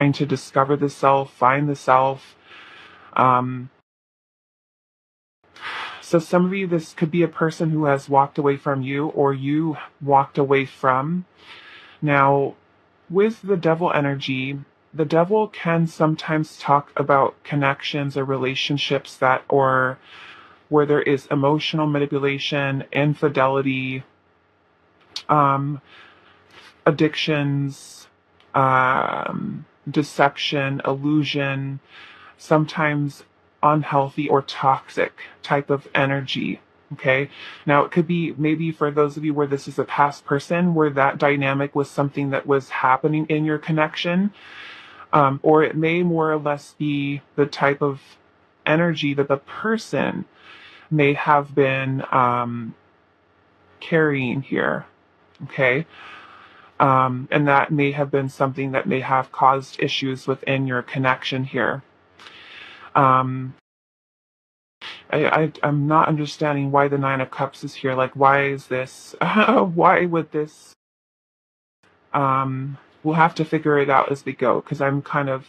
to discover the self, find the self. Um, so some of you, this could be a person who has walked away from you or you walked away from. Now, with the devil energy, the devil can sometimes talk about connections or relationships that, or where there is emotional manipulation, infidelity, um, addictions, deception, illusion, sometimes unhealthy or toxic type of energy. Okay. Now, it could be maybe for those of you where this is a past person, where that dynamic was something that was happening in your connection, or it may more or less be the type of energy that the person may have been carrying here. Okay. And that may have been something that may have caused issues within your connection here. Um, I'm not understanding why the Nine of Cups is here. Like, why is this? Why would this? We'll have to figure it out as we go, because I'm kind of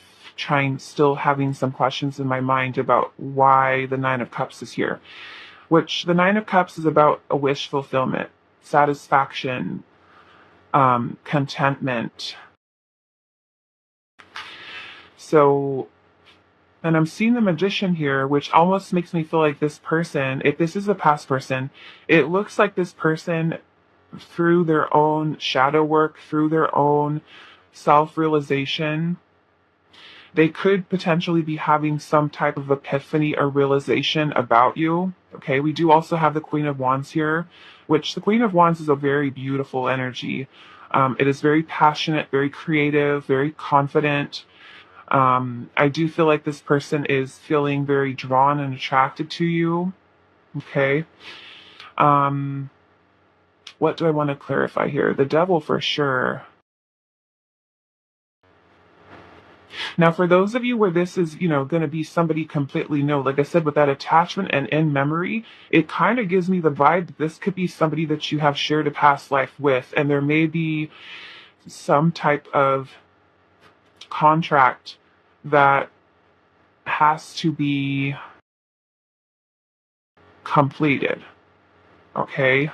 still having some questions in my mind about why the Nine of Cups is here. Which the Nine of Cups is about a wish fulfillment, satisfaction, contentment. So, and I'm seeing the Magician here, which almost makes me feel like this person, if this is a past person, it looks like this person, through their own shadow work, through their own self-realization, they could potentially be having some type of epiphany or realization about you. Okay, we do also have the Queen of Wands here, which the Queen of Wands is a very beautiful energy. It is very passionate, very creative, very confident. I do feel like this person is feeling very drawn and attracted to you. Okay. What do I want to clarify here? The devil for sure. Now, for those of you where this is, going to be somebody completely new, like I said, with that attachment and in memory, it kind of gives me the vibe that this could be somebody that you have shared a past life with, and there may be some type of contract that has to be completed. Okay?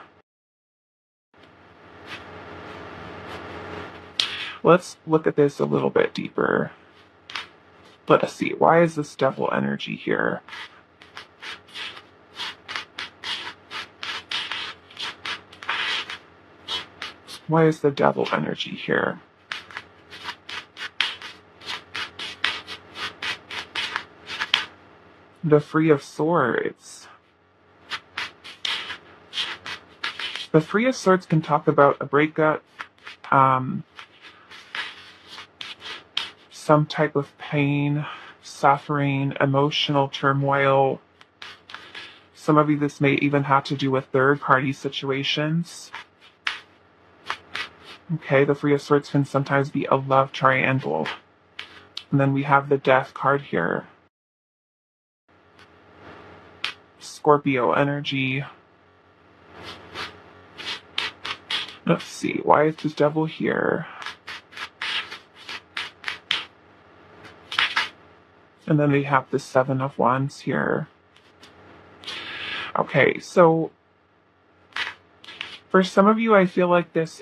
Let's look at this a little bit deeper. Let us see. Why is this devil energy here? Why is the devil energy here? The Three of Swords. The Three of Swords can talk about a breakup, some type of pain, suffering, emotional turmoil. Some of you, this may even have to do with third-party situations. Okay, the Three of Swords can sometimes be a love triangle. And then we have the Death card here. Scorpio energy. Let's see, why is this devil here? And then we have the Seven of Wands here. Okay, so for some of you, I feel like this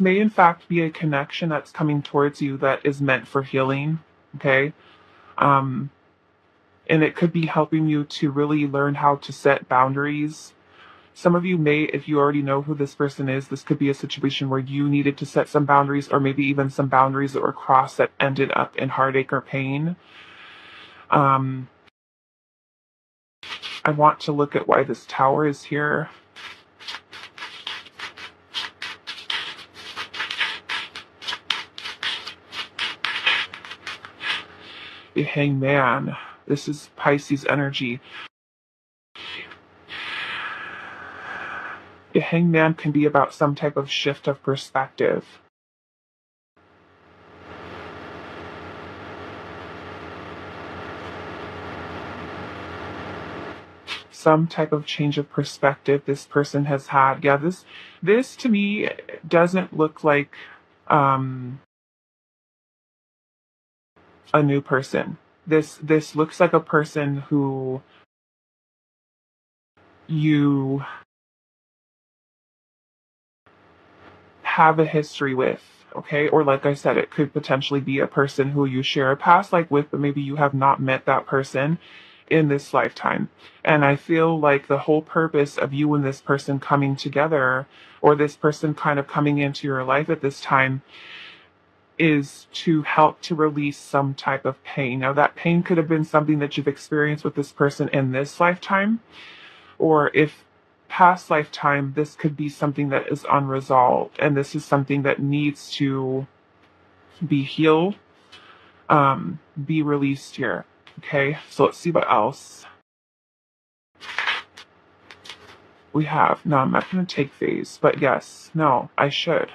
may in fact be a connection that's coming towards you that is meant for healing. Okay. And it could be helping you to really learn how to set boundaries. Some of you may, if you already know who this person is, this could be a situation where you needed to set some boundaries, or maybe even some boundaries that were crossed that ended up in heartache or pain. I want to look at why this Tower is here. The Hangman. This is Pisces energy. The Hangman can be about some type of shift of perspective. some type of change of perspective this person has had. Yeah, this to me doesn't look like um a new person. This looks like a person who you have a history with, okay? Or like I said, it could potentially be a person who you share a past life with, but maybe you have not met that person in this lifetime. And I feel like the whole purpose of you and this person coming together, or this person kind of coming into your life at this time, is to help to release some type of pain. Now, that pain could have been something that you've experienced with this person in this lifetime, or if past lifetime, this could be something that is unresolved, and this is something that needs to be healed, be released here. Okay, so let's see what else we have. No, I'm not going to take these, but yes, no, I should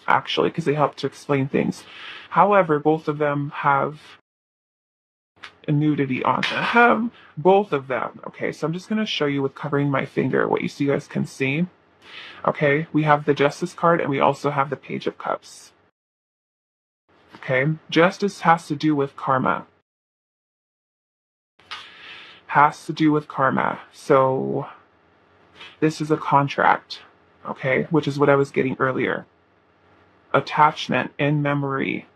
actually, because they help to explain things. However, both of them have a nudity on them. Both of them. Okay, so I'm just going to show you with covering my finger what you guys can see. Okay, we have the Justice card and we also have the Page of Cups. Okay, Justice has to do with karma. Has to do with karma. So this is a contract, okay, which is what I was getting earlier. Attachment in memory.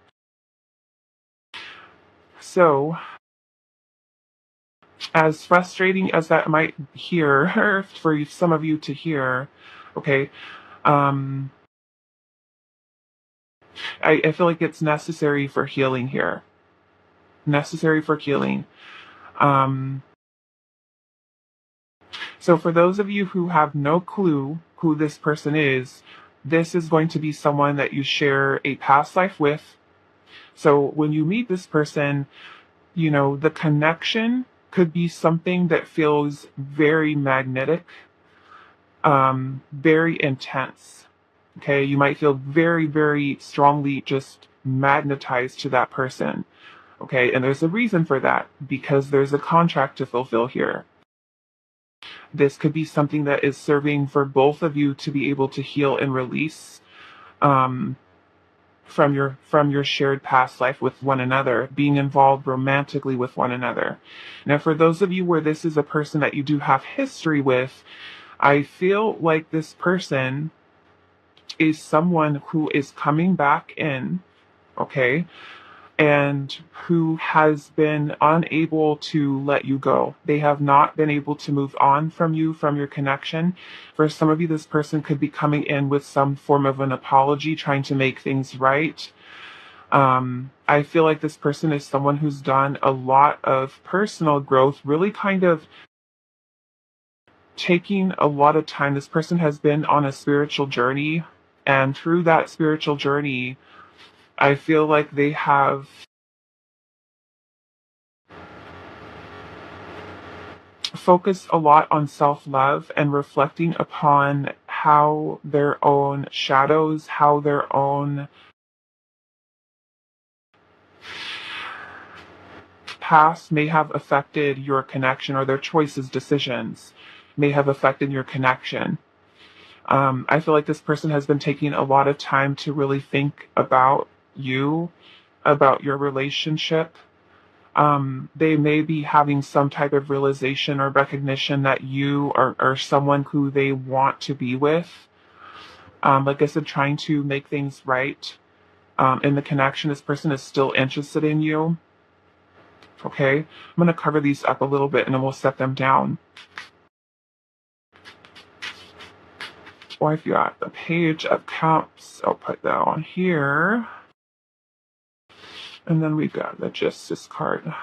So, as frustrating as that might hear for some of you to hear, okay, um, I feel like it's necessary for healing here. Necessary for healing. Um, so for those of you who have no clue who this person is, this is going to be someone that you share a past life with. So when you meet this person, you know, the connection could be something that feels very magnetic, very intense. Okay, you might feel very, very strongly just magnetized to that person. Okay, and there's a reason for that, because there's a contract to fulfill here. This could be something that is serving for both of you to be able to heal and release um, from your shared past life with one another, being involved romantically with one another. Now, for those of you where this is a person that you do have history with, I feel like this person is someone who is coming back in, okay, and who has been unable to let you go. They have not been able to move on from you, from your connection. For some of you, this person could be coming in with some form of an apology, trying to make things right. I feel like this person is someone who's done a lot of personal growth, really kind of taking a lot of time. This person has been on a spiritual journey, and through that spiritual journey, I feel like they have focused a lot on self-love and reflecting upon how their own shadows, how their own past may have affected your connection, or their choices, decisions may have affected your connection. I feel like this person has been taking a lot of time to really think about you, about your relationship. They may be having some type of realization or recognition that you are someone who they want to be with. Like I said, trying to make things right in the connection. This person is still interested in you. Okay, I'm going to cover these up a little bit and then we'll set them down. Well, I've got the Page of Cups. I'll put that on here. And then we've got the Justice card.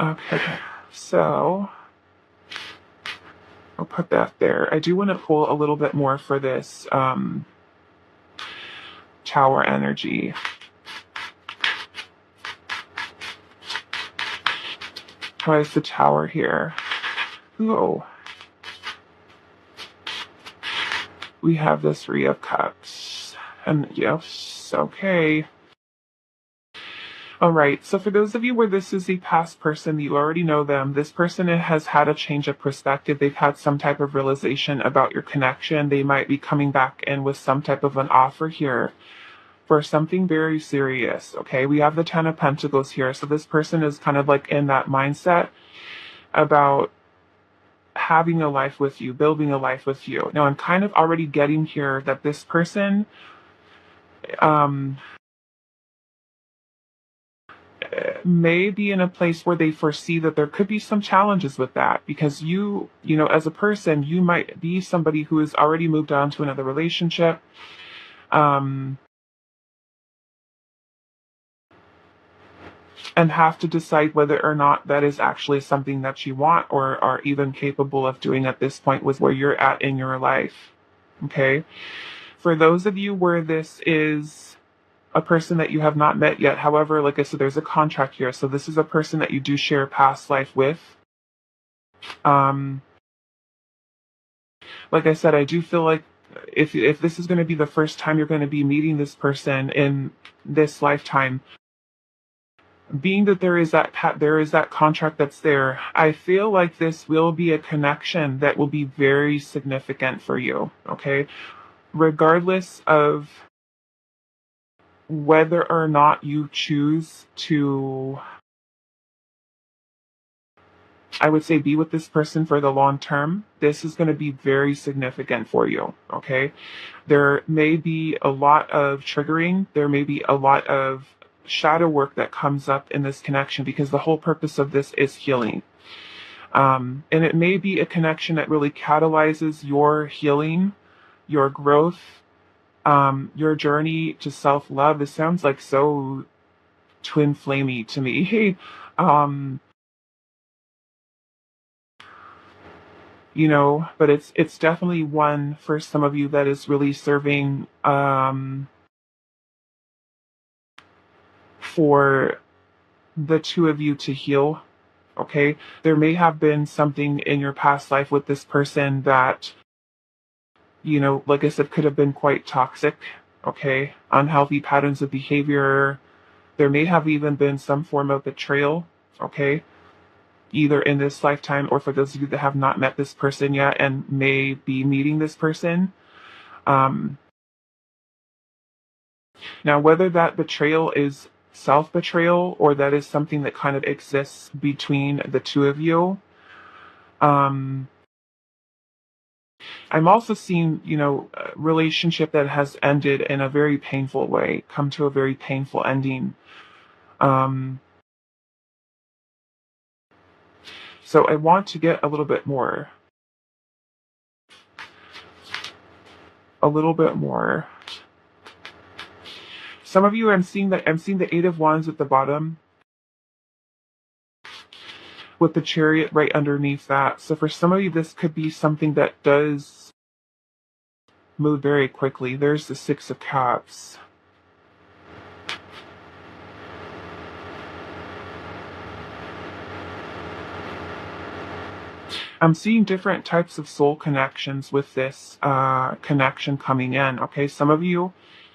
Okay, so I'll put that there. I do want to pull a little bit more for this Tower energy. Why is the Tower here? Oh. We have the Three of Cups. And yes, okay. All right. So for those of you where this is a past person, you already know them. This person has had a change of perspective. They've had some type of realization about your connection. They might be coming back in with some type of an offer here for something very serious. Okay. We have the Ten of Pentacles here. So this person is kind of like in that mindset about having a life with you, building a life with you. Now I'm kind of already getting here that this person, um, may be in a place where they foresee that there could be some challenges with that because you know, as a person, you might be somebody who has already moved on to another relationship. Um, and have to decide whether or not that is actually something that you want or are even capable of doing at this point with where you're at in your life. Okay. For those of you where this is a person that you have not met yet, however, like I said, there's a contract here. So this is a person that you do share past life with. Um, like I said, I do feel like if this is going to be the first time you're going to be meeting this person in this lifetime, being that there is that contract that's there, I feel like this will be a connection that will be very significant for you. Okay, regardless of whether or not you choose to, I would say, be with this person for the long term, this is going to be very significant for you. Okay. There may be a lot of triggering. There may be a lot of shadow work that comes up in this connection because the whole purpose of this is healing. And it may be a connection that really catalyzes your healing, your growth, your journey to self-love. This sounds like so twin flamey to me. um, you know, but it's definitely one for some of you that is really serving for the two of you to heal. Okay, there may have been something in your past life with this person that, you know, like I said, could have been quite toxic. Okay, unhealthy patterns of behavior. There may have even been some form of betrayal. Okay, either in this lifetime or for those of you that have not met this person yet and may be meeting this person. um Now, whether that betrayal is self betrayal or that is something that kind of exists between the two of you, um, I'm also seeing, you know, a relationship that has ended in a very painful way, come to a very painful ending. Um, so I want to get a little bit more. Some of you, I'm seeing the Eight of Wands at the bottom with the Chariot right underneath that. So for some of you, this could be something that does move very quickly. There's the Six of Cups. I'm seeing different types of soul connections with this connection coming in. Okay, some of you,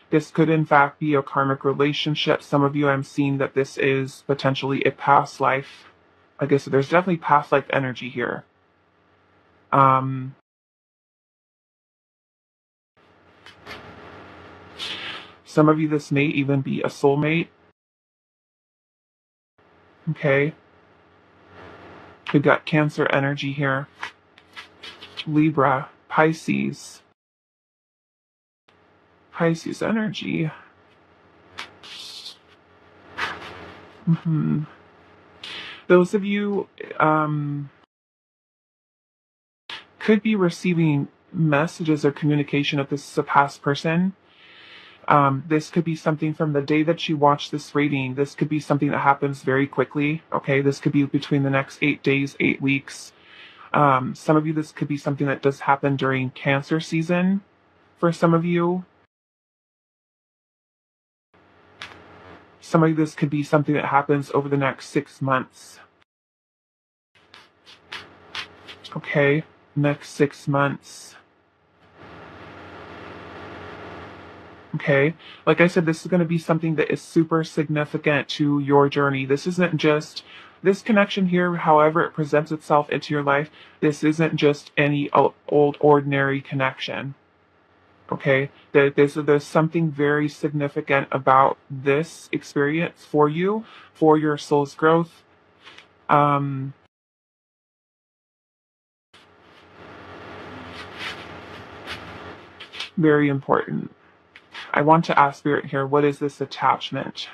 this could in fact be a karmic relationship. Some of you, I'm seeing that this is potentially a past life. I guess there's definitely past life energy here. Um, some of you, this may even be a soulmate. Okay, we've got Cancer energy here. Libra, Pisces energy. Those of you could be receiving messages or communication if this is a past person. This could be something from the day that you watch this reading. This could be something that happens very quickly. Okay, this could be between the next 8 days, 8 weeks. Some of you, this could be something that does happen during Cancer season. For some of you, this could be something that happens over the next 6 months. Okay, next 6 months. Okay. Like I said, this is going to be something that is super significant to your journey. This isn't just this connection here, however it presents itself into your life. This isn't just any old ordinary connection. Okay. There's something very significant about this experience for you, for your soul's growth. Um, Very important. I want to ask Spirit here, what is this attachment?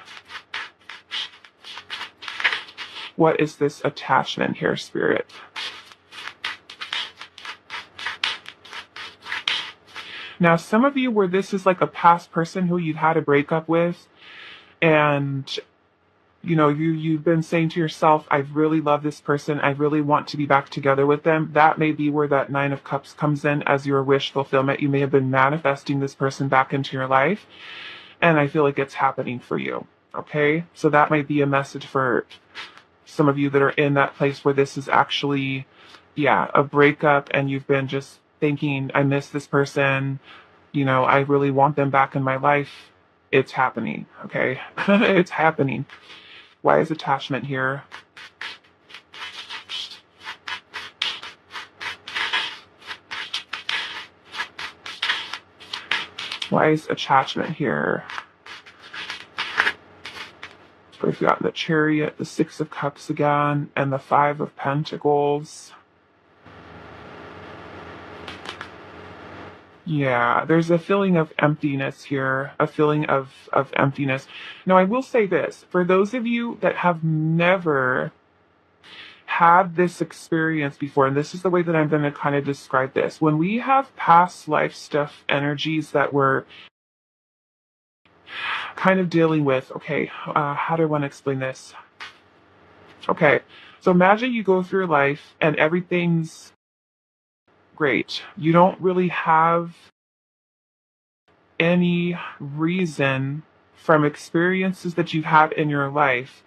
What is this attachment here, Spirit? Now, some of you where this is like a past person who you've had a breakup with, and you've been saying to yourself, I really love this person, I really want to be back together with them. That may be where that Nine of Cups comes in as your wish fulfillment. You may have been manifesting this person back into your life, and I feel like it's happening for you. Okay, so that might be a message for some of you that are in that place where this is actually, yeah, a breakup, and you've been just thinking, I miss this person, I really want them back in my life. It's happening, okay? It's happening. Why is attachment here? Why is attachment here? We've got the Chariot, the Six of Cups again, and the Five of Pentacles. Yeah, there's a feeling of emptiness here, a feeling of emptiness. Now, I will say this, for those of you that have never had this experience before, and this is the way that I'm going to kind of describe this. When we have past life stuff, energies that we're kind of dealing with, okay, how do I want to explain this? Okay, so imagine you go through life and everything's great. You don't really have any reason from experiences that you've had in your life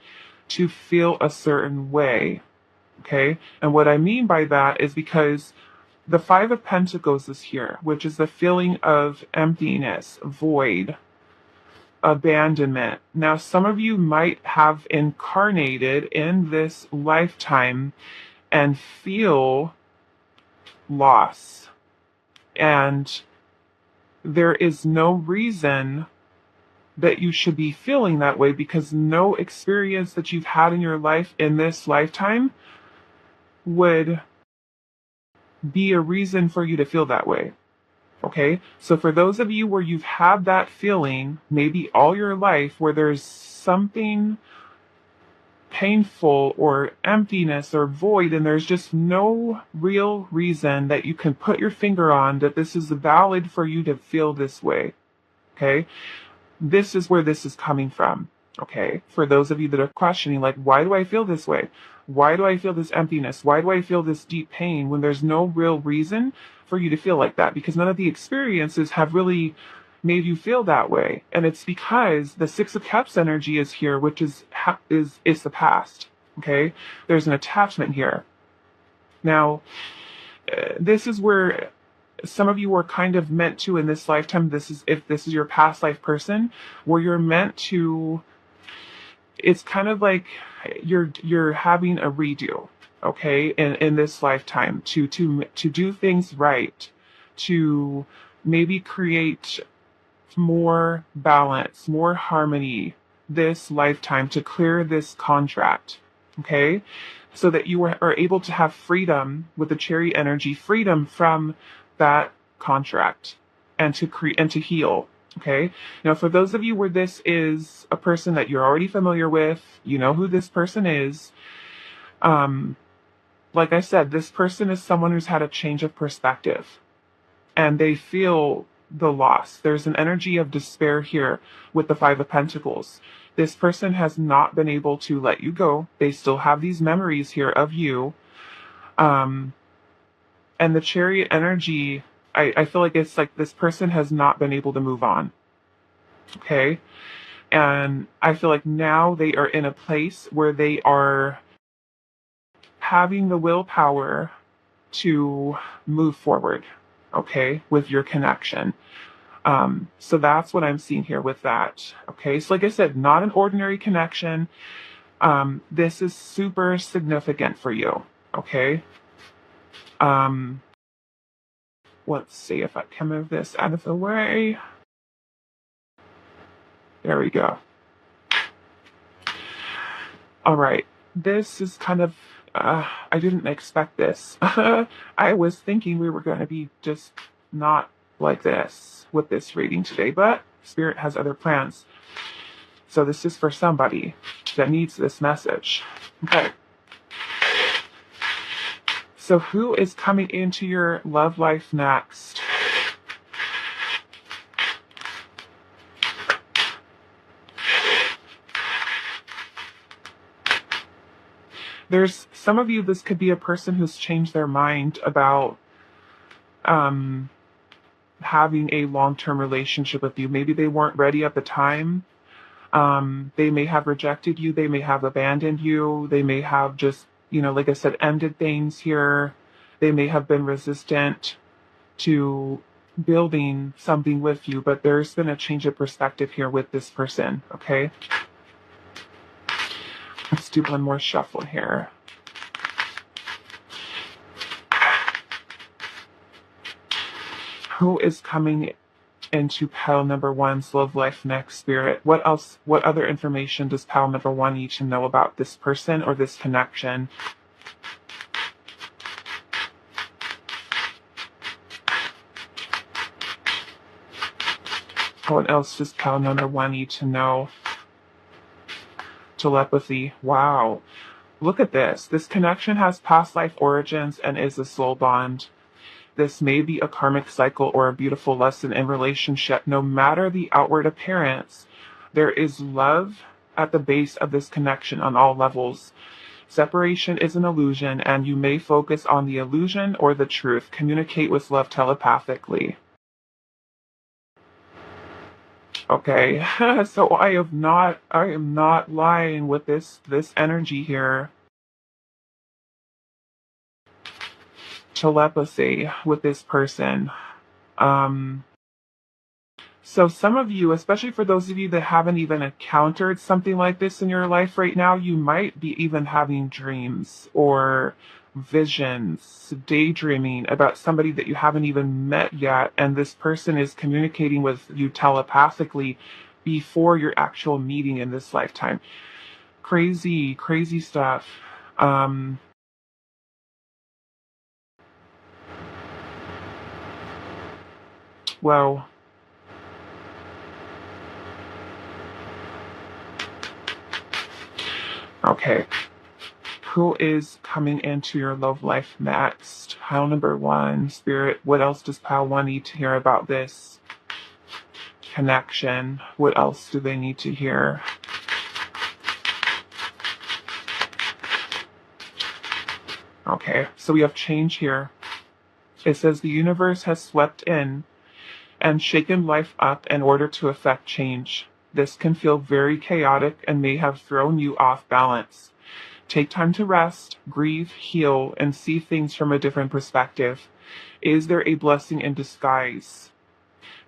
to feel a certain way. Okay. And what I mean by that is because the Five of Pentacles is here, which is the feeling of emptiness, void, abandonment. Now, some of you might have incarnated in this lifetime and feel loss. And there is no reason that you should be feeling that way because no experience that you've had in your life in this lifetime would be a reason for you to feel that way. Okay? So for those of you where you've had that feeling, maybe all your life, where there's something painful or emptiness or void, and there's just no real reason that you can put your finger on that this is valid for you to feel this way. Okay? This is where this is coming from. Okay? For those of you that are questioning, like, why do I feel this way? Why do I feel this emptiness? Why do I feel this deep pain when there's no real reason for you to feel like that? Because none of the experiences have really made you feel that way. And it's because the Six of Cups energy is here, which is the past. Okay? There's an attachment here. Now, this is where some of you are kind of meant to in this lifetime. If this is your past life person, where you're meant to, it's kind of like you're having a redo, okay, in this lifetime to do things right, to maybe create more balance, more harmony this lifetime, to clear this contract, okay, so that you are able to have freedom with the Chariot energy, freedom from that contract, and to heal. Okay. Now, for those of you where this is a person that you're already familiar with, you know who this person is. Like I said, this person is someone who's had a change of perspective, and they feel the loss. There's an energy of despair here with the Five of Pentacles. This person has not been able to let you go. They still have these memories here of you. And the Chariot energy, I feel like it's like this person has not been able to move on. Okay? And I feel like now they are in a place where they are having the willpower to move forward, okay, with your connection. So that's what I'm seeing here with that. Okay, so like I said, not an ordinary connection. This is super significant for you. Okay. Um, let's see if I can move this out of the way. There we go. All right. This is kind of, I didn't expect this. I was thinking we were going to be just not like this with this reading today, but Spirit has other plans. So this is for somebody that needs this message. Okay. So who is coming into your love life next? There's some of you, this could be a person who's changed their mind about um, having a long-term relationship with you. Maybe they weren't ready at the time. They may have rejected you. They may have abandoned you. They may have just, like I said, ended things here. They may have been resistant to building something with you, but there's been a change of perspective here with this person, okay? Let's do one more shuffle here. Who is coming into pile number one's love life next, Spirit? What else, what other information does pile number one need to know about this person or this connection? What else does pile number one need to know? Telepathy. Wow. Look at this. This connection has past life origins and is a soul bond. This may be a karmic cycle or a beautiful lesson in relationship. No matter the outward appearance, there is love at the base of this connection on all levels. Separation is an illusion, and you may focus on the illusion or the truth. Communicate with love telepathically. Okay, so I am not lying with this energy here. Telepathy with this person. Um, so some of you, especially for those of you that haven't even encountered something like this in your life right now, you might be even having dreams or visions, daydreaming about somebody that you haven't even met yet, and this person is communicating with you telepathically before your actual meeting in this lifetime. Crazy, crazy stuff. Um, well, okay. Who is coming into your love life next? Pile number one, Spirit. What else does pile one need to hear about this connection? What else do they need to hear? Okay, so we have change here. It says the universe has swept in and shaken life up in order to effect change. This can feel very chaotic and may have thrown you off balance. Take time to rest, grieve, heal, and see things from a different perspective. Is there a blessing in disguise?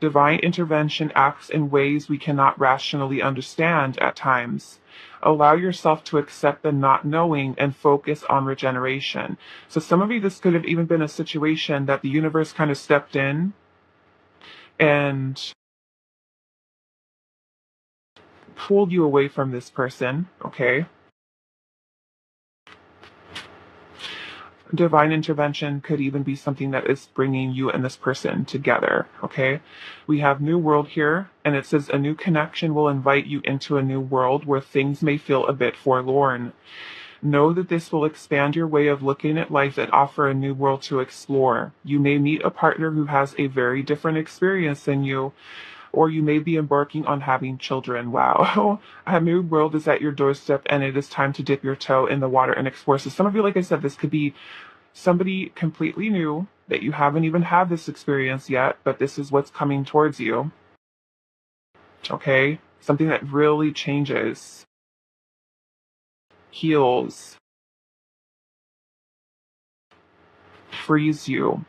Divine intervention acts in ways we cannot rationally understand at times. Allow yourself to accept the not knowing and focus on regeneration. So some of you, this could have even been a situation that the universe kind of stepped in and pulled you away from this person, okay? Divine intervention could even be something that is bringing you and this person together, okay? We have new world here, and it says a new connection will invite you into a new world where things may feel a bit forlorn. Know that this will expand your way of looking at life and offer a new world to explore. You may meet a partner who has a very different experience than you, or you may be embarking on having children. Wow. A new world is at your doorstep, and it is time to dip your toe in the water and explore. So some of you, like I said, this could be somebody completely new that you haven't even had this experience yet, but this is what's coming towards you. Okay? Something that really changes, heals, frees you.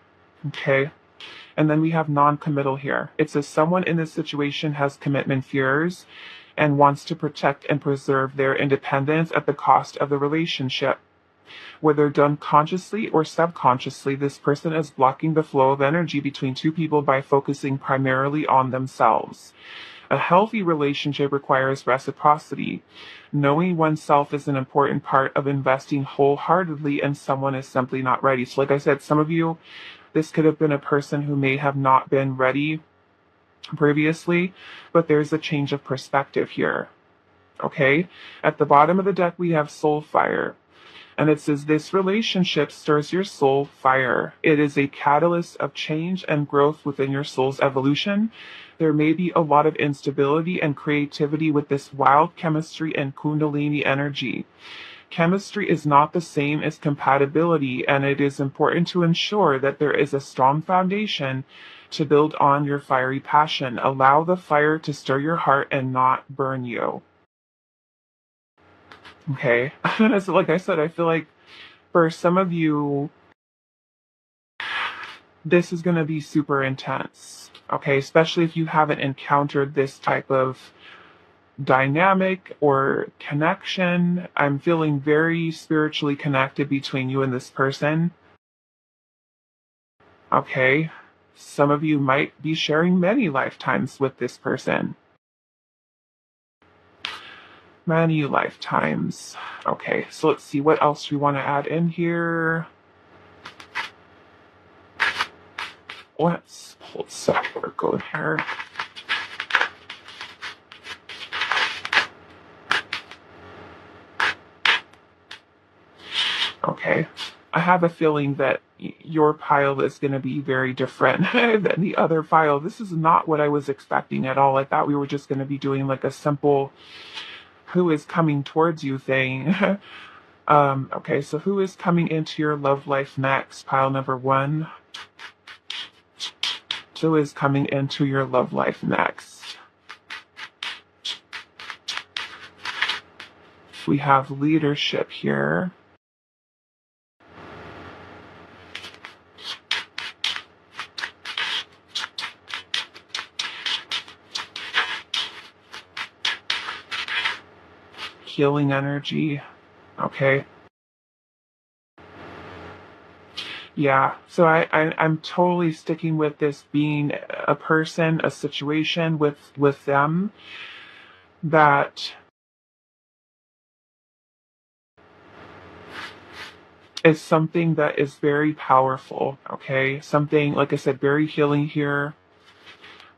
Okay? And then we have non-committal here. It says someone in this situation has commitment fears and wants to protect and preserve their independence at the cost of the relationship. Whether done consciously or subconsciously, this person is blocking the flow of energy between two people by focusing primarily on themselves. A healthy relationship requires reciprocity. Knowing oneself is an important part of investing wholeheartedly, and someone is simply not ready. So, like I said, some of you, this could have been a person who may have not been ready previously, but there's a change of perspective here. Okay? At the bottom of the deck, we have soul fire. And it says, this relationship stirs your soul fire. It is a catalyst of change and growth within your soul's evolution. There may be a lot of instability and creativity with this wild chemistry and kundalini energy. Chemistry is not the same as compatibility, and it is important to ensure that there is a strong foundation to build on your fiery passion. Allow the fire to stir your heart and not burn you. Okay. And so, like I said, I feel like for some of you, this is going to be super intense. Okay. Especially if you haven't encountered this type of dynamic or connection. I'm feeling very spiritually connected between you and this person. Okay. Some of you might be sharing many lifetimes with this person. Many lifetimes. Okay, so let's see what else we want to add in here. Let's pull some circle here. Okay, I have a feeling that your pile is going to be very different than the other pile. This is not what I was expecting at all. I thought we were just going to be doing like a simple who is coming towards you thing. Okay, so who is coming into your love life next? Pile number 1. Who is coming into your love life next? We have leadership here. Healing energy. Okay. Yeah, so I'm totally sticking with this being a person, a situation with them that is something that is very powerful, okay? Something, like I said, very healing here.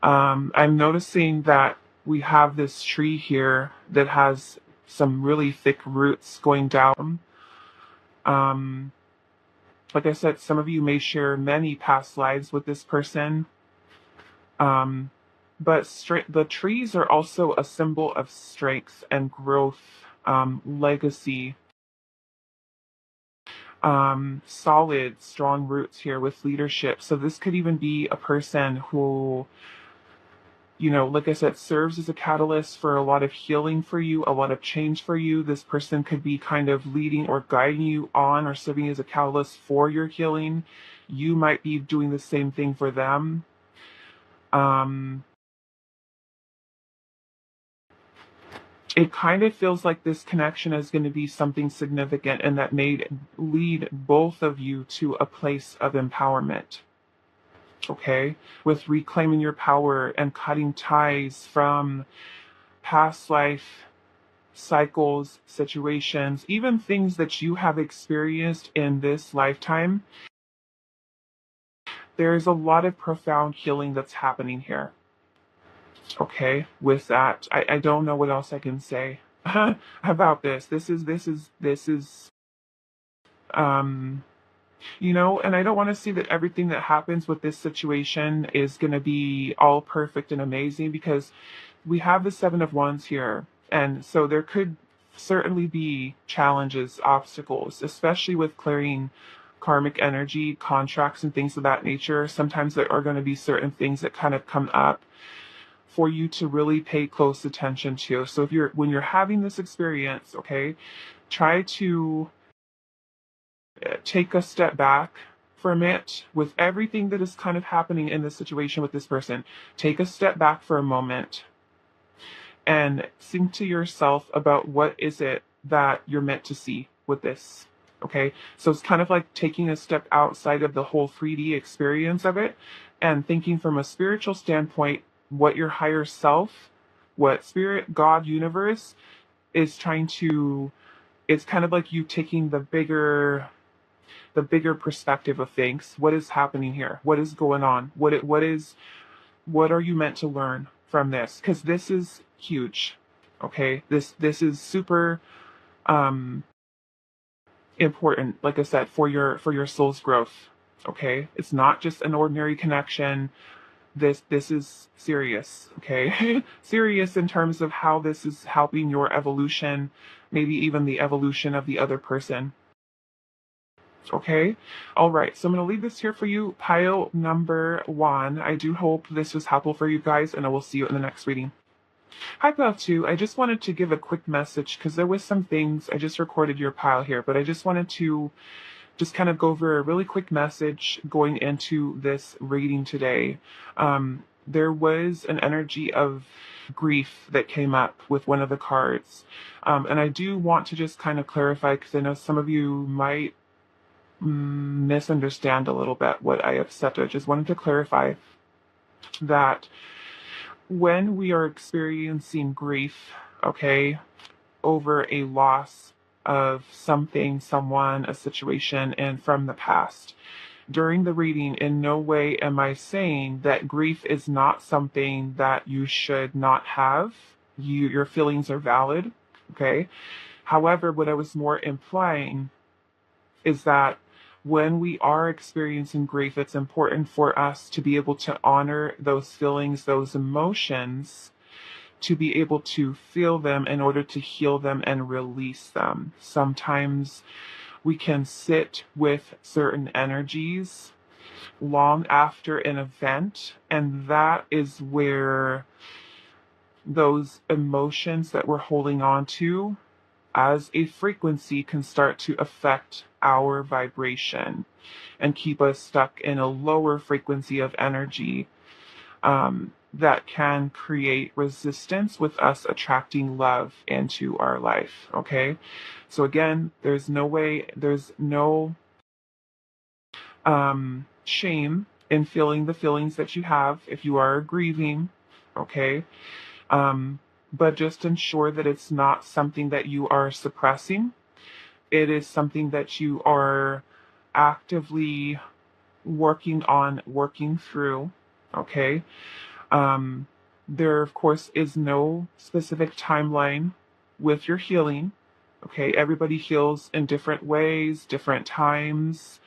I'm noticing that we have this tree here that has some really thick roots going down. Um, like I said, some of you may share many past lives with this person. But the trees are also a symbol of strength and growth, legacy, solid, strong roots here with leadership. So this could even be a person who, like I said, serves as a catalyst for a lot of healing for you, a lot of change for you. This person could be kind of leading or guiding you on or serving as a catalyst for your healing. You might be doing the same thing for them. It kind of feels like this connection is going to be something significant and that may lead both of you to a place of empowerment. Okay? With reclaiming your power and cutting ties from past life cycles, situations, even things that you have experienced in this lifetime. There's a lot of profound healing that's happening here. Okay, with that, I don't know what else I can say about this. This is um and I don't want to see that everything that happens with this situation is going to be all perfect and amazing, because we have the 7 of Wands here, and so there could certainly be challenges, obstacles, especially with clearing karmic energy, contracts, and things of that nature. Sometimes there are going to be certain things that kind of come up for you to really pay close attention to. So when you're having this experience, okay, try to take a step back from it with everything that is kind of happening in this situation with this person. Take a step back for a moment and think to yourself about what is it that you're meant to see with this. Okay, so it's kind of like taking a step outside of the whole 3D experience of it and thinking from a spiritual standpoint what your higher self, what spirit, God, universe is trying to. It's kind of like you taking the bigger perspective of things. What is happening here? What is going on? What are you meant to learn from this? Because this is huge. Okay, this is super um important, like I said, for your soul's growth. Okay, it's not just an ordinary connection. This is serious. Okay, serious in terms of how this is helping your evolution, maybe even the evolution of the other person. Okay. All right. So I'm going to leave this here for you, pile number 1. I do hope this was helpful for you guys, and I will see you in the next reading. Hi, pile 2. I just wanted to give a quick message because there was some things. I just recorded your pile here, but I just wanted to just kind of go over a really quick message going into this reading today. There was an energy of grief that came up with one of the cards. And I do want to just kind of clarify because I know some of you might misunderstand a little bit what I have said. I just wanted to clarify that when we are experiencing grief, okay, over a loss of something, someone, a situation, and from the past, during the reading, in no way am I saying that grief is not something that you should not have. Your feelings are valid, okay? However, what I was more implying is that when we are experiencing grief, it's important for us to be able to honor those feelings, those emotions, to be able to feel them in order to heal them and release them. Sometimes we can sit with certain energies long after an event, and that is where those emotions that we're holding on to as a frequency can start to affect our vibration and keep us stuck in a lower frequency of energy, that can create resistance with us attracting love into our life. Okay, so again, there's no shame in feeling the feelings that you have if you are grieving. Okay, but just ensure that it's not something that you are suppressing. It is something that you are actively working through. Okay. There, of course, is no specific timeline with your healing. Okay. Everybody heals in different ways, different times.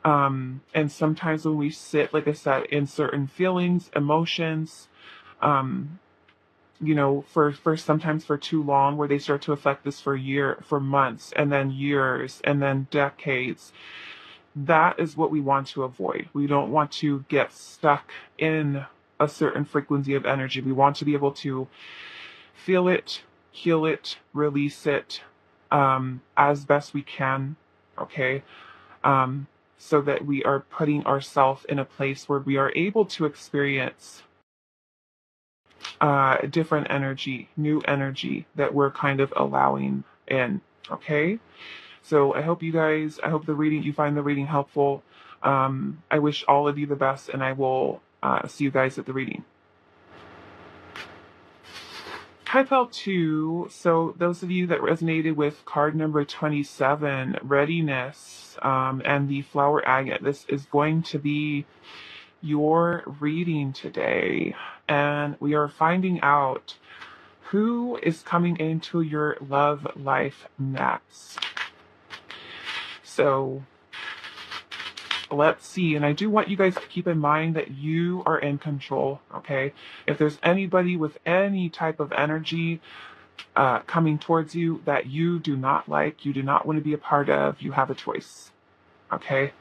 And sometimes when we sit, like I said, in certain feelings, emotions, um, for sometimes for too long, where they start to affect us for months and then years and then decades. That is what we want to avoid. We don't want to get stuck in a certain frequency of energy. We want to be able to feel it, heal it, release it, as best we can. Okay. So that we are putting ourselves in a place where we are able to experience different energy, new energy that we're kind of allowing in. Okay. So I hope you find the reading helpful. I wish all of you the best, and I will see you guys at the reading. Hi, Pal 2. So those of you that resonated with card number 27, readiness, and the flower agate, this is going to be your reading today. And we are finding out who is coming into your love life next. So let's see. And I do want you guys to keep in mind that you are in control, okay? If there's anybody with any type of energy coming towards you that you do not like, you do not want to be a part of, you have a choice, okay?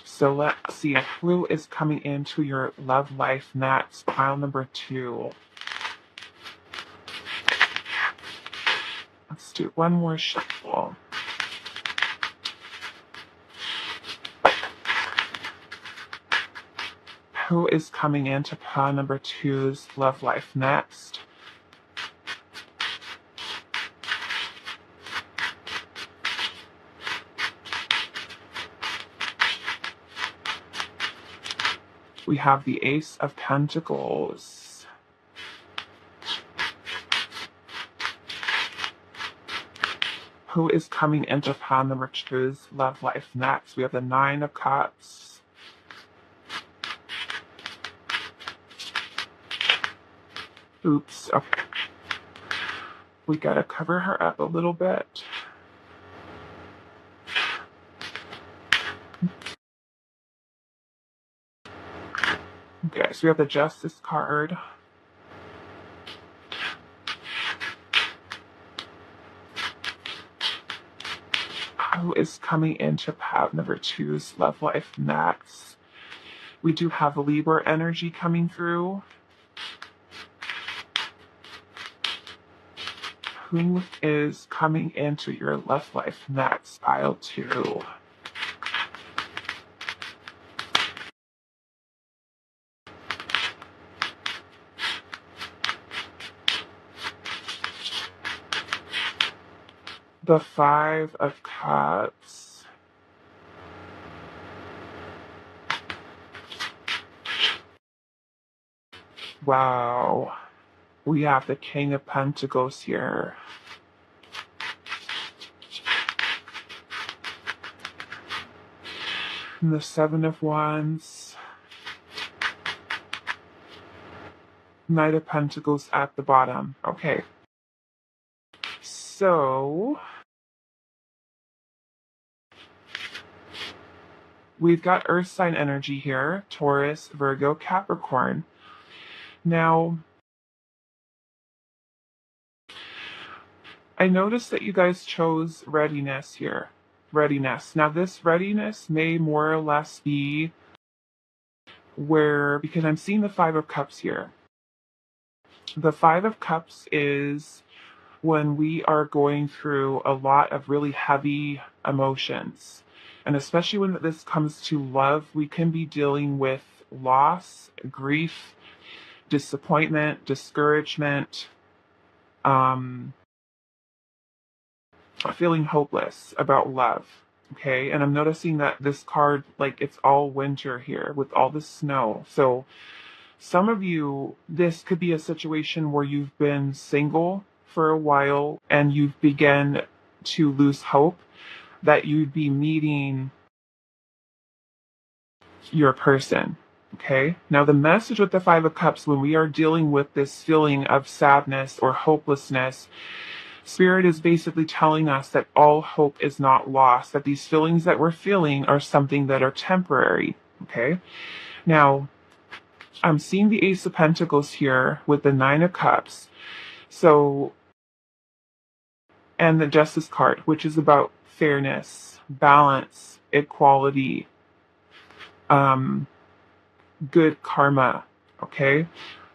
So let's see who is coming into your love life next. Pile number 2. Let's do one more shuffle. Who is coming into pile number two's love life next? We have the Ace of Pentacles. Who is coming into pile number two's love life next? We have the Nine of Cups. Oops. Okay. We gotta cover her up a little bit. Okay, so we have the Justice card. Who is coming into pile number two's love life next? We do have Libra energy coming through. Who is coming into your love life next? Pile two. The Five of Cups. Wow. We have the King of Pentacles here. And the Seven of Wands. Knight of Pentacles at the bottom. Okay. So we've got Earth sign energy here. Taurus, Virgo, Capricorn. Now, I noticed that you guys chose readiness here. Readiness. Now, this readiness may more or less be where, because I'm seeing the Five of Cups here. The Five of Cups is when we are going through a lot of really heavy emotions. And especially when this comes to love, we can be dealing with loss, grief, disappointment, discouragement, feeling hopeless about love. Okay, and I'm noticing that this card, like, it's all winter here with all the snow. So some of you, this could be a situation where you've been single for a while and you've begun to lose hope that you'd be meeting your person. Okay, now the message with the Five of Cups, when we are dealing with this feeling of sadness or hopelessness, Spirit is basically telling us that all hope is not lost, that these feelings that we're feeling are something that are temporary. Okay, now I'm seeing the Ace of Pentacles here with the Nine of Cups. So, and the Justice card, which is about fairness, balance, equality, good karma. Okay,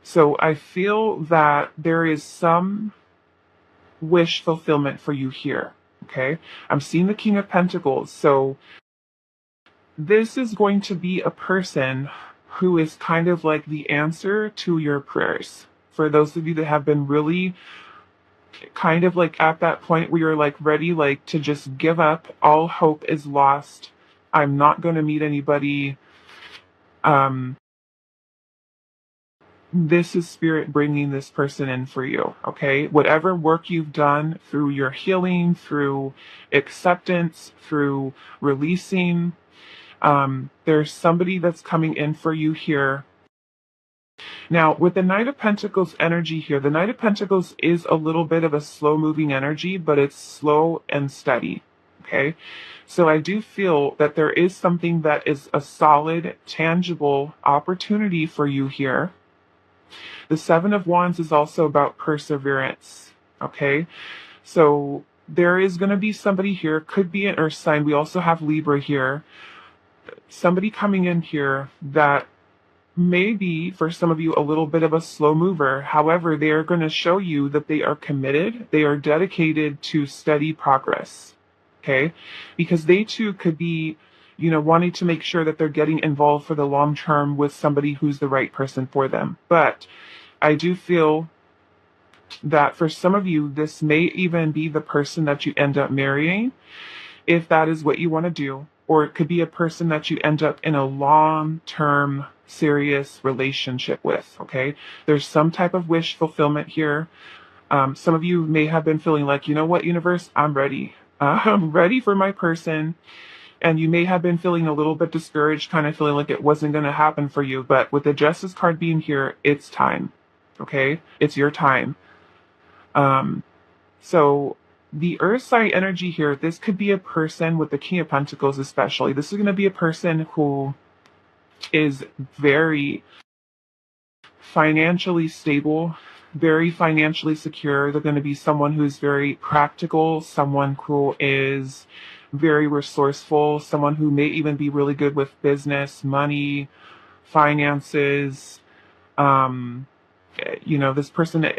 so I feel that there is some wish fulfillment for you here. Okay, I'm seeing the King of Pentacles. So this is going to be a person who is kind of like the answer to your prayers. For those of you that have been really kind of like at that point where you're like ready, like to just give up, all hope is lost, I'm not going to meet anybody. This is Spirit bringing this person in for you. Okay, whatever work you've done through your healing, through acceptance, through releasing, there's somebody that's coming in for you here. Now, with the Knight of Pentacles energy here, the Knight of Pentacles is a little bit of a slow-moving energy, but it's slow and steady. Okay, so I do feel that there is something that is a solid, tangible opportunity for you here. The Seven of Wands is also about perseverance. Okay, so there is going to be somebody here, could be an Earth sign. We also have Libra here. Somebody coming in here that may be, for some of you, a little bit of a slow mover. However, they are going to show you that they are committed. They are dedicated to steady progress. Okay, because they too could be wanting to make sure that they're getting involved for the long term with somebody who's the right person for them. But I do feel that for some of you, this may even be the person that you end up marrying, if that is what you want to do. Or it could be a person that you end up in a long-term, serious relationship with, okay? There's some type of wish fulfillment here. Some of you may have been feeling like, you know what, universe, I'm ready. I'm ready for my person. And you may have been feeling a little bit discouraged, kind of feeling like it wasn't going to happen for you. But with the Justice card being here, it's time, okay? It's your time. So the Earth sign energy here, this could be a person with the King of Pentacles especially. This is going to be a person who is very financially stable, very financially secure. They're going to be someone who's very practical, someone who is very resourceful, someone who may even be really good with business, money, finances. This person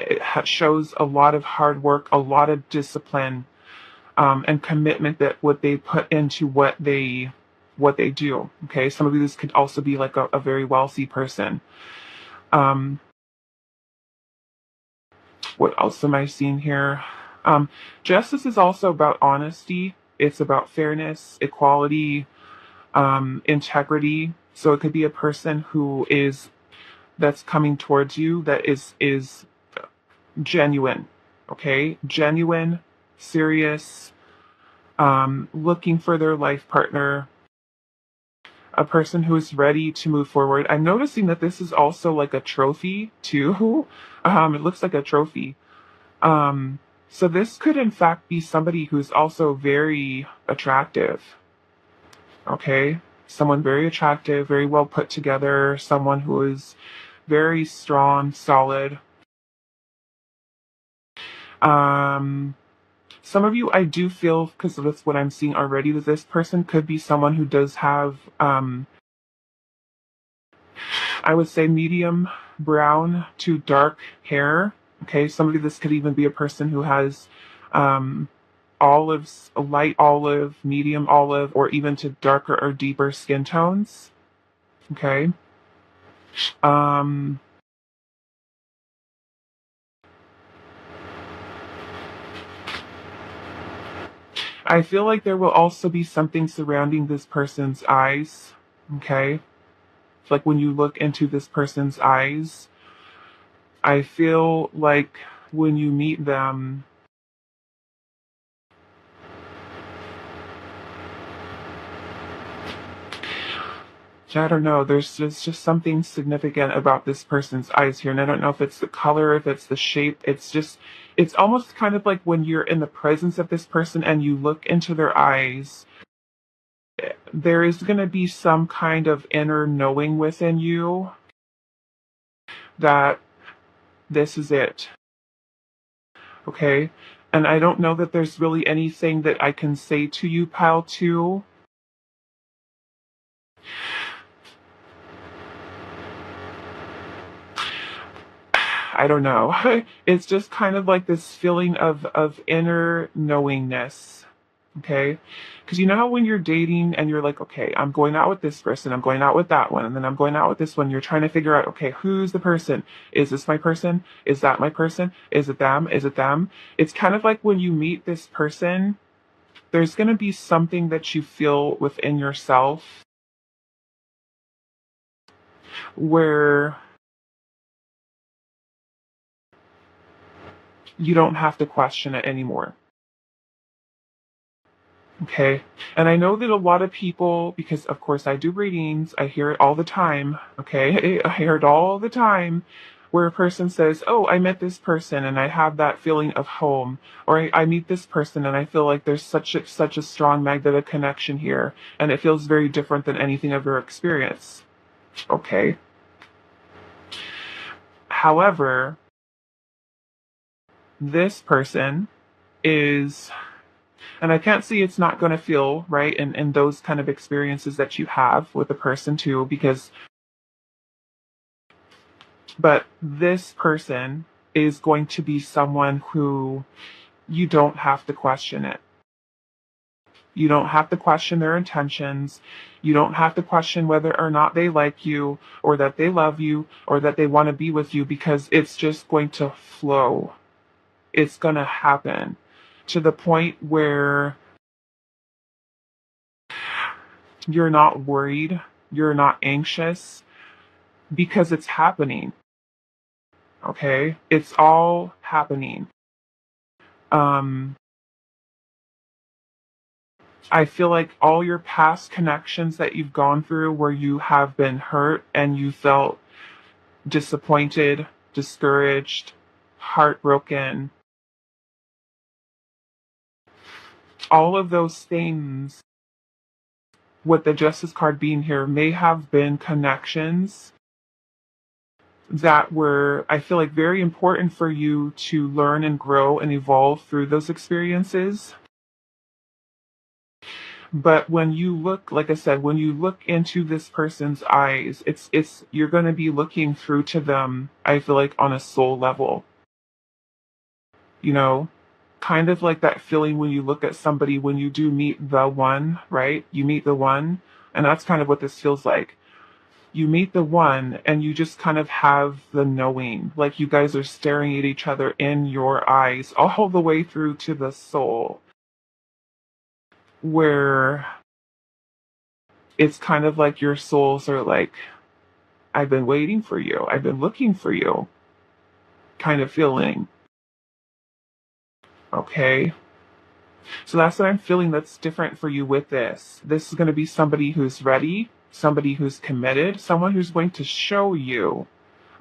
shows a lot of hard work, a lot of discipline, and commitment that what they put into what they do. Okay, some of these could also be like a very wealthy person. What else am I seeing here? Justice is also about honesty. It's about fairness, equality, integrity. So it could be a person that's coming towards you that is genuine. Okay, genuine, serious, looking for their life partner, a person who is ready to move forward. I'm noticing that this is also like a trophy too. It looks like a trophy. So this could in fact be somebody who's also very attractive. Okay, someone very attractive, very well put together, someone who is very strong, solid. Some of you, I do feel, because that's what I'm seeing already, that this person could be someone who does have, I would say, medium brown to dark hair. Okay, somebody, this could even be a person who has olives, a light olive, medium olive, or even to darker or deeper skin tones. Okay. I feel like there will also be something surrounding this person's eyes. Okay. Like when you look into this person's eyes, I feel like when you meet them, I don't know, there's just something significant about this person's eyes here. And I don't know if it's the color, if it's the shape. It's almost kind of like when you're in the presence of this person and you look into their eyes, there is going to be some kind of inner knowing within you that this is it. Okay? And I don't know that there's really anything that I can say to you, pile 2. I don't know. It's just kind of like this feeling of inner knowingness. Okay? Because you know how when you're dating and you're like, okay, I'm going out with this person, I'm going out with that one, and then I'm going out with this one, you're trying to figure out, okay, who's the person? Is this my person? Is that my person? Is it them? Is it them? It's kind of like when you meet this person, there's going to be something that you feel within yourself where you don't have to question it anymore. Okay. And I know that a lot of people, because of course I do readings, I hear it all the time. Okay. I hear it all the time where a person says, oh, I met this person and I have that feeling of home. Or I meet this person and I feel like there's such a strong magnetic connection here. And it feels very different than anything I've ever experienced. Okay. However, this person is, and I can't see it's not going to feel right in those kind of experiences that you have with a person too, but this person is going to be someone who you don't have to question it. You don't have to question their intentions. You don't have to question whether or not they like you, or that they love you, or that they want to be with you, because it's just going to flow. It's going to happen to the point where you're not worried, you're not anxious, because it's happening. Okay? It's all happening. Um, I feel like all your past connections that you've gone through where you have been hurt and you felt disappointed, discouraged, heartbroken, all of those things, with the Justice card being here, may have been connections that were, I feel like, very important for you to learn and grow and evolve through those experiences. But when you look, like I said, when you look into this person's eyes, it's you're going to be looking through to them, I feel like, on a soul level. You know, kind of like that feeling when you look at somebody when you do meet the one, right? You meet the one, and that's kind of what this feels like. You meet the one and you just kind of have the knowing, like you guys are staring at each other in your eyes all the way through to the soul, where it's kind of like your souls are like, I've been waiting for you, I've been looking for you, kind of feeling. Okay, so that's what I'm feeling that's different for you with this. This is going to be somebody who's ready, somebody who's committed, someone who's going to show you,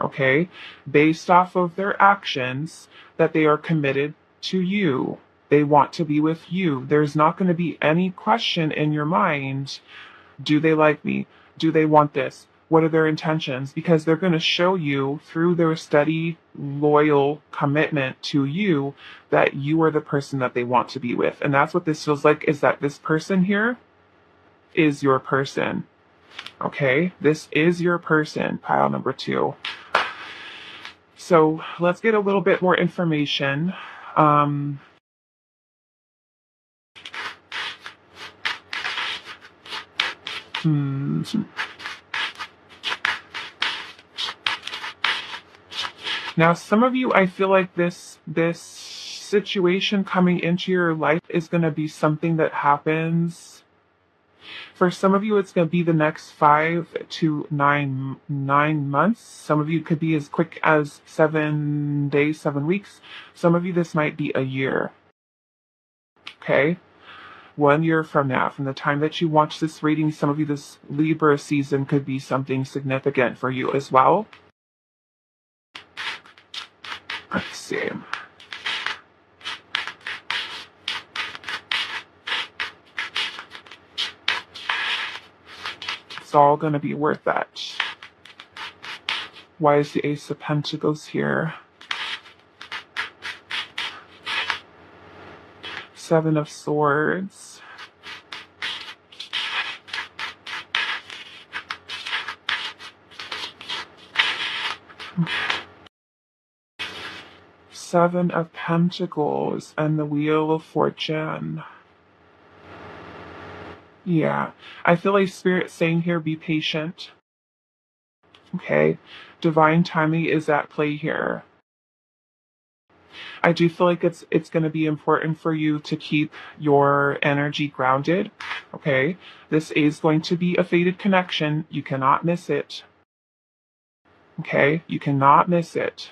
okay, based off of their actions, that they are committed to you. They want to be with you. There's not going to be any question in your mind, do they like me? Do they want this? What are their intentions? Because they're going to show you through their steady, loyal commitment to you that you are the person that they want to be with. And that's what this feels like, is that this person here is your person. Okay? This is your person, pile number 2. So let's get a little bit more information. Um, hmm. Now, some of you, I feel like this situation coming into your life is going to be something that happens. For some of you, it's going to be the next 5 to 9 months. Some of you could be as quick as 7 days, 7 weeks. Some of you, this might be a year. Okay? 1 year from now, from the time that you watch this reading, some of you, this Libra season could be something significant for you as well. Let's see. It's all going to be worth that. Why is the Ace of Pentacles here? 7 of Swords. Seven of Pentacles and the Wheel of Fortune. Yeah, I feel like Spirit saying here, be patient. Okay, divine timing is at play here. I do feel like it's going to be important for you to keep your energy grounded. Okay, this is going to be a fated connection. You cannot miss it. Okay, you cannot miss it.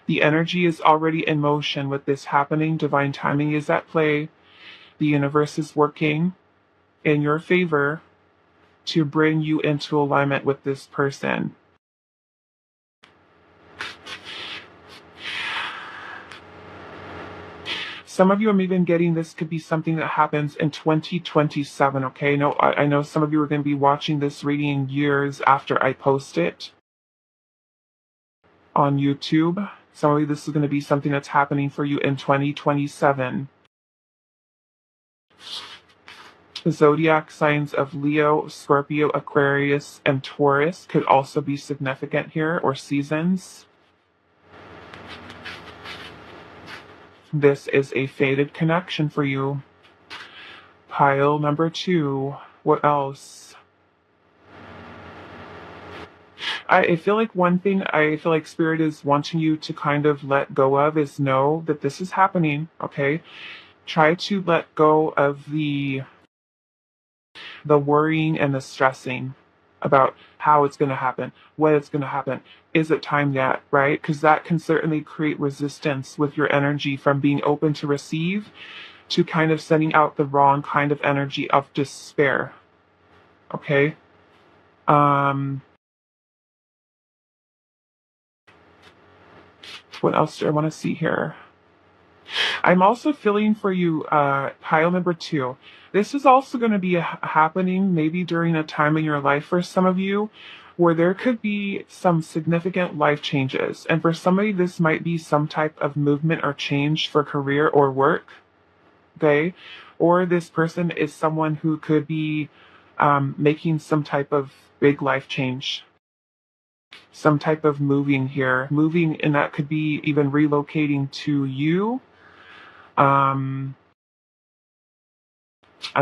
The energy is already in motion with this happening. Divine timing is at play. The universe is working in your favor to bring you into alignment with this person. Some of you are even getting this could be something that happens in 2027, okay? No, I know some of you are going to be watching this reading years after I post it on YouTube. Some of you, this is going to be something that's happening for you in 2027. The zodiac signs of Leo, Scorpio, Aquarius, and Taurus could also be significant here, or seasons. This is a fated connection for you. Pile number 2. What else? I feel like one thing I feel like Spirit is wanting you to kind of let go of is know that this is happening, okay? Try to let go of the worrying and the stressing about how it's going to happen, when it's going to happen. Is it time yet, right? Because that can certainly create resistance with your energy from being open to receive to kind of sending out the wrong kind of energy of despair. Okay? Um, what else do I want to see here? I'm also feeling for you, pile number 2. This is also going to be happening maybe during a time in your life for some of you where there could be some significant life changes. And for somebody, this might be some type of movement or change for career or work. Okay? Or this person is someone who could be making some type of big life change, some type of moving here. Moving, and that could be even relocating to you. I'm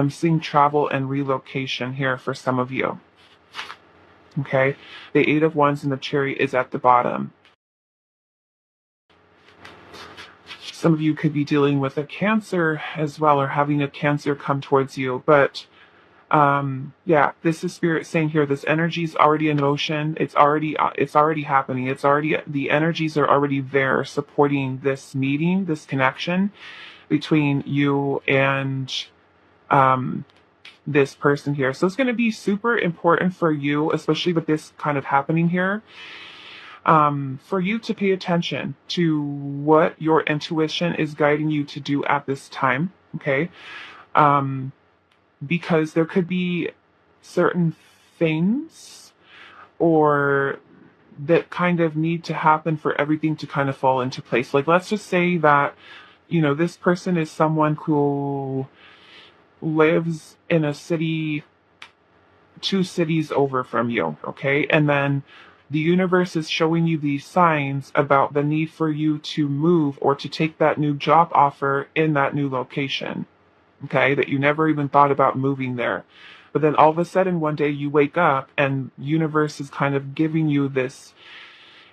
seeing travel and relocation here for some of you. Okay? The 8 of Wands and the Chariot is at the bottom. Some of you could be dealing with a Cancer as well, or having a Cancer come towards you. But yeah, this is Spirit saying here, this energy is already in motion. It's already happening. The energies are already there supporting this meeting, this connection between you and this person here. So it's going to be super important for you, especially with this kind of happening here, for you to pay attention to what your intuition is guiding you to do at this time. Okay? Because there could be certain things or that kind of need to happen for everything to kind of fall into place. Like, let's just say that, this person is someone who lives in a city 2 cities over from you, okay? And then the universe is showing you these signs about the need for you to move or to take that new job offer in that new location, okay? That you never even thought about moving there. But then all of a sudden one day you wake up and universe is kind of giving you this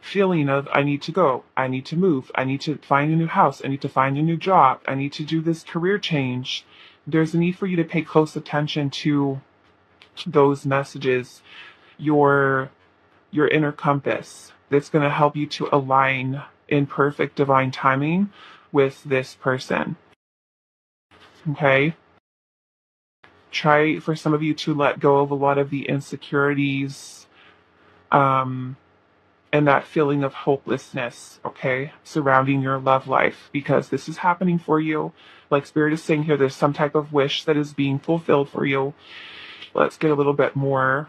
feeling of, I need to go, I need to move, I need to find a new house, I need to find a new job, I need to do this career change. There's a need for you to pay close attention to those messages, your inner compass that's going to help you to align in perfect divine timing with this person. Okay? Try for some of you to let go of a lot of the insecurities, and that feeling of hopelessness, okay, surrounding your love life, because this is happening for you. Like Spirit is saying here, there's some type of wish that is being fulfilled for you. Let's get a little bit more.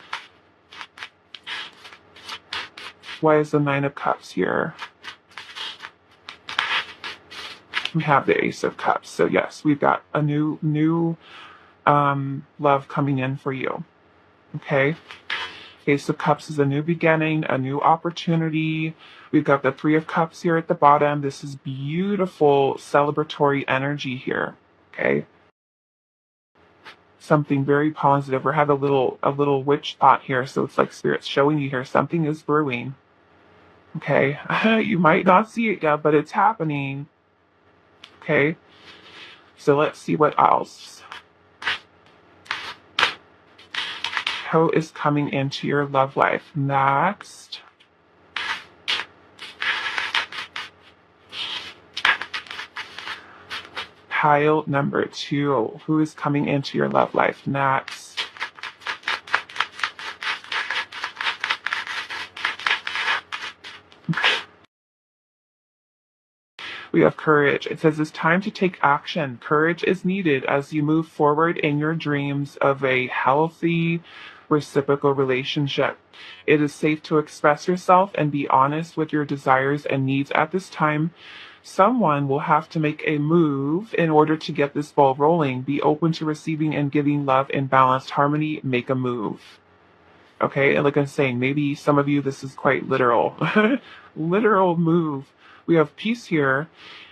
Why is the 9 of Cups here? We have the Ace of Cups. So yes, we've got a new love coming in for you. Okay? Ace of Cups is a new beginning, a new opportunity. We've got the 3 of Cups here at the bottom. This is beautiful celebratory energy here. Okay? Something very positive. We have a little witch thought here, so it's like Spirit's showing you here something is brewing. Okay? You might not see it yet, but it's happening. Okay? So let's see what else. Who is coming into your love life next? Pile number 2. Who is coming into your love life next? We have courage. It says it's time to take action. Courage is needed as you move forward in your dreams of a healthy, reciprocal relationship. It is safe to express yourself and be honest with your desires and needs at this time. Someone will have to make a move in order to get this ball rolling. Be open to receiving and giving love in balanced harmony. Make a move. Okay, and like I'm saying, maybe some of you, this is quite literal. Literal move. We have peace here.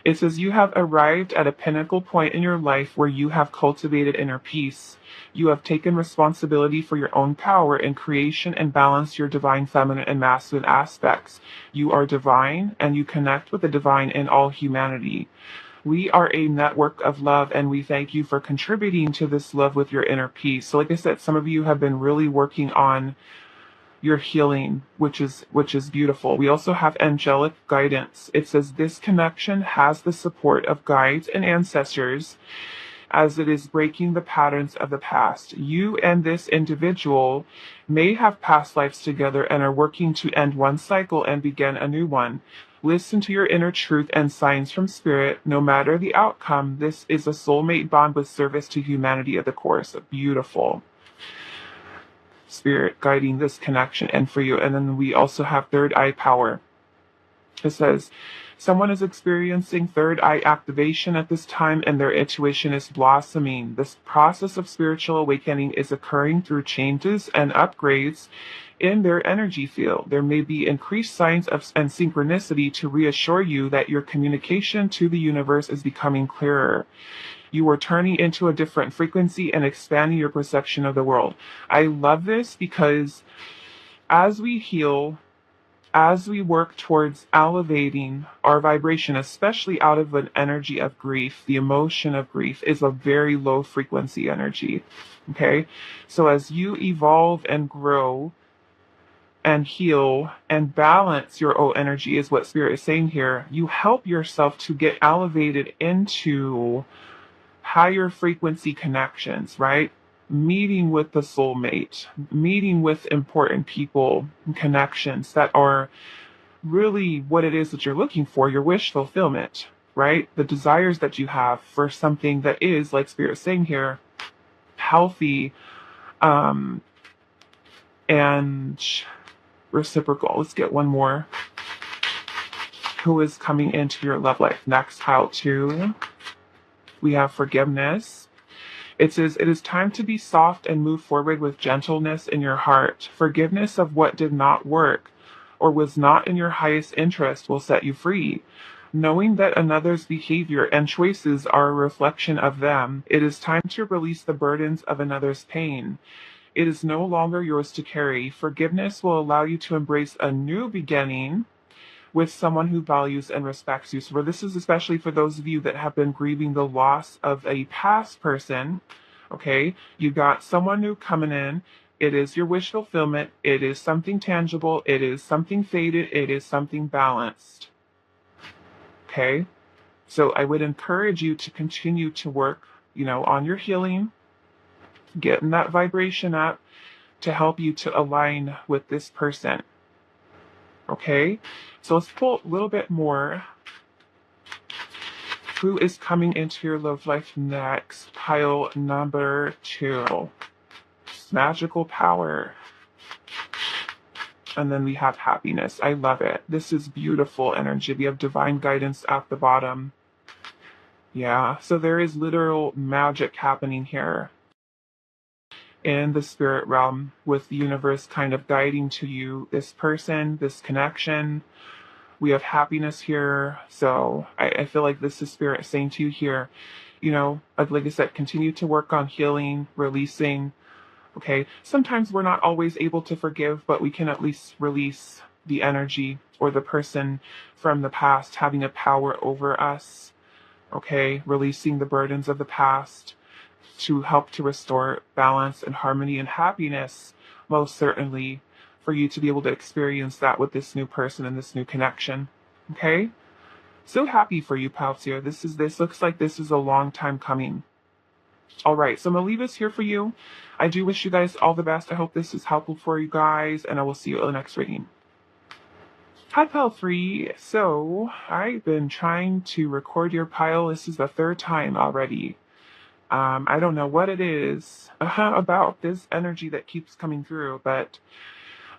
It says you have arrived at a pinnacle point in your life where you have cultivated inner peace. You have taken responsibility for your own power in creation and balanced your divine feminine and masculine aspects. You are divine and you connect with the divine in all humanity. We are a network of love, and we thank you for contributing to this love with your inner peace. So like I said, some of you have been really working on your healing, which is beautiful. We also have angelic guidance. It says this connection has the support of guides and ancestors as it is breaking the patterns of the past. You and this individual may have past lives together and are working to end one cycle and begin a new one. Listen to your inner truth and signs from spirit. No matter the outcome, this is a soulmate bond with service to humanity at the core. So beautiful. Spirit guiding this connection and for you. And then we also have third eye power. It says, someone is experiencing third eye activation at this time and their intuition is blossoming. This process of spiritual awakening is occurring through changes and upgrades in their energy field. There may be increased signs of and synchronicity to reassure you that your communication to the universe is becoming clearer. You are turning into a different frequency and expanding your perception of the world. I love this because as we heal, as we work towards elevating our vibration, especially out of an energy of grief, the emotion of grief is a very low frequency energy. Okay? So as you evolve and grow and heal and balance your own energy, is what Spirit is saying here, you help yourself to get elevated into higher frequency connections, right? Meeting with the soulmate, meeting with important people, connections that are really what it is that you're looking for, your wish fulfillment, right? The desires that you have for something that is, like Spirit is saying here, healthy, and reciprocal. Let's get one more. Who is coming into your love life? Next, pile 2. We have forgiveness. It says, it is time to be soft and move forward with gentleness in your heart. Forgiveness of what did not work or was not in your highest interest will set you free. Knowing that another's behavior and choices are a reflection of them, it is time to release the burdens of another's pain. It is no longer yours to carry. Forgiveness will allow you to embrace a new beginning with someone who values and respects you. So this is especially for those of you that have been grieving the loss of a past person. Okay, you got someone new coming in. It is your wish fulfillment. It is something tangible. It is something faded. It is something balanced. Okay, so I would encourage you to continue to work, on your healing, getting that vibration up to help you to align with this person. Okay, so let's pull a little bit more. Who is coming into your love life next? Pile number 2. Magical power. And then we have happiness. I love it. This is beautiful energy. We have divine guidance at the bottom. Yeah, so there is literal magic happening here in the spirit realm, with the universe kind of guiding to you this person, this connection. We have happiness here. So I feel like this is Spirit saying to you here, like I said, continue to work on healing, releasing. Okay, sometimes we're not always able to forgive, but we can at least release the energy or the person from the past having a power over us. Okay, releasing the burdens of the past to help to restore balance and harmony and happiness, most certainly, for you to be able to experience that with this new person and this new connection. Okay? So happy for you, Palsir. This looks like this is a long time coming. All right, so I'm going to leave this here for you. I do wish you guys all the best. I hope this is helpful for you guys, and I will see you in the next reading. Hi, Pile 3. So, I've been trying to record your pile. This is the 3rd time already. I don't know what it is about this energy that keeps coming through, but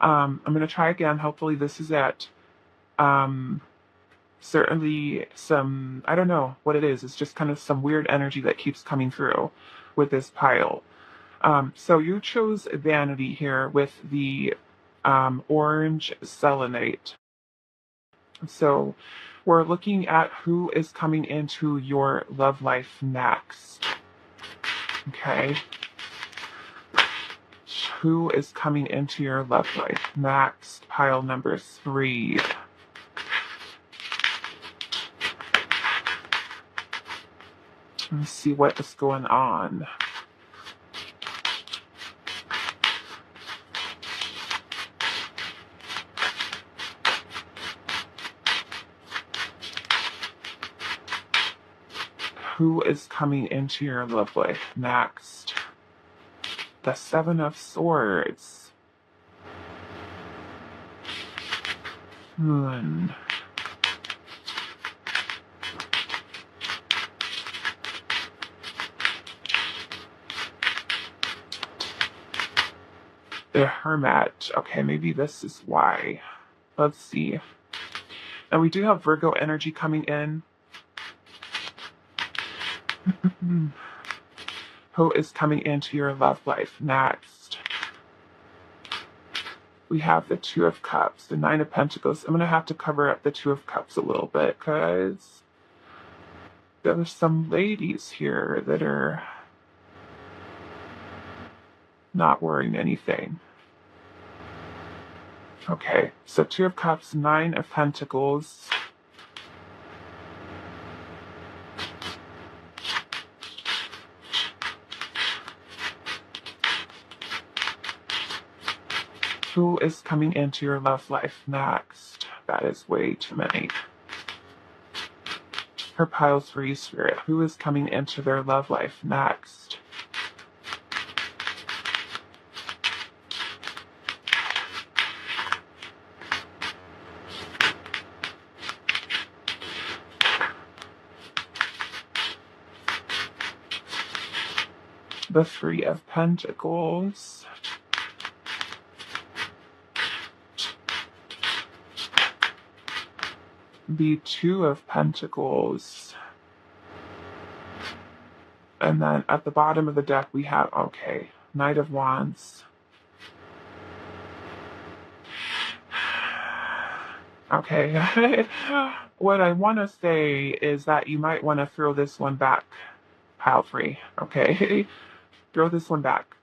I'm going to try again. Hopefully this is it. Certainly I don't know what it is. It's just kind of some weird energy that keeps coming through with this pile. So you chose vanity here with the orange selenite. So We're looking at who is coming into your love life next. Okay. Who is coming into your love life next? Pile number 3. Let's see what is going on. Who is coming into your love life next? The 7 of Swords. The Hermit. Okay, maybe this is why. Let's see. And we do have Virgo energy coming in. Who is coming into your love life next? We have the 2 of Cups, the 9 of Pentacles. I'm going to have to cover up the 2 of Cups a little bit because there's some ladies here that are not wearing anything. Okay, so 2 of Cups, 9 of Pentacles. Who is coming into your love life next? That is way too many. Her piles for you, Spirit. Who is coming into their love life next? The 3 of Pentacles. The 2 of Pentacles. And then at the bottom of the deck we have, okay, Knight of Wands. Okay, what I want to say is that you might want to throw this one back, pile 3, okay? Throw this one back.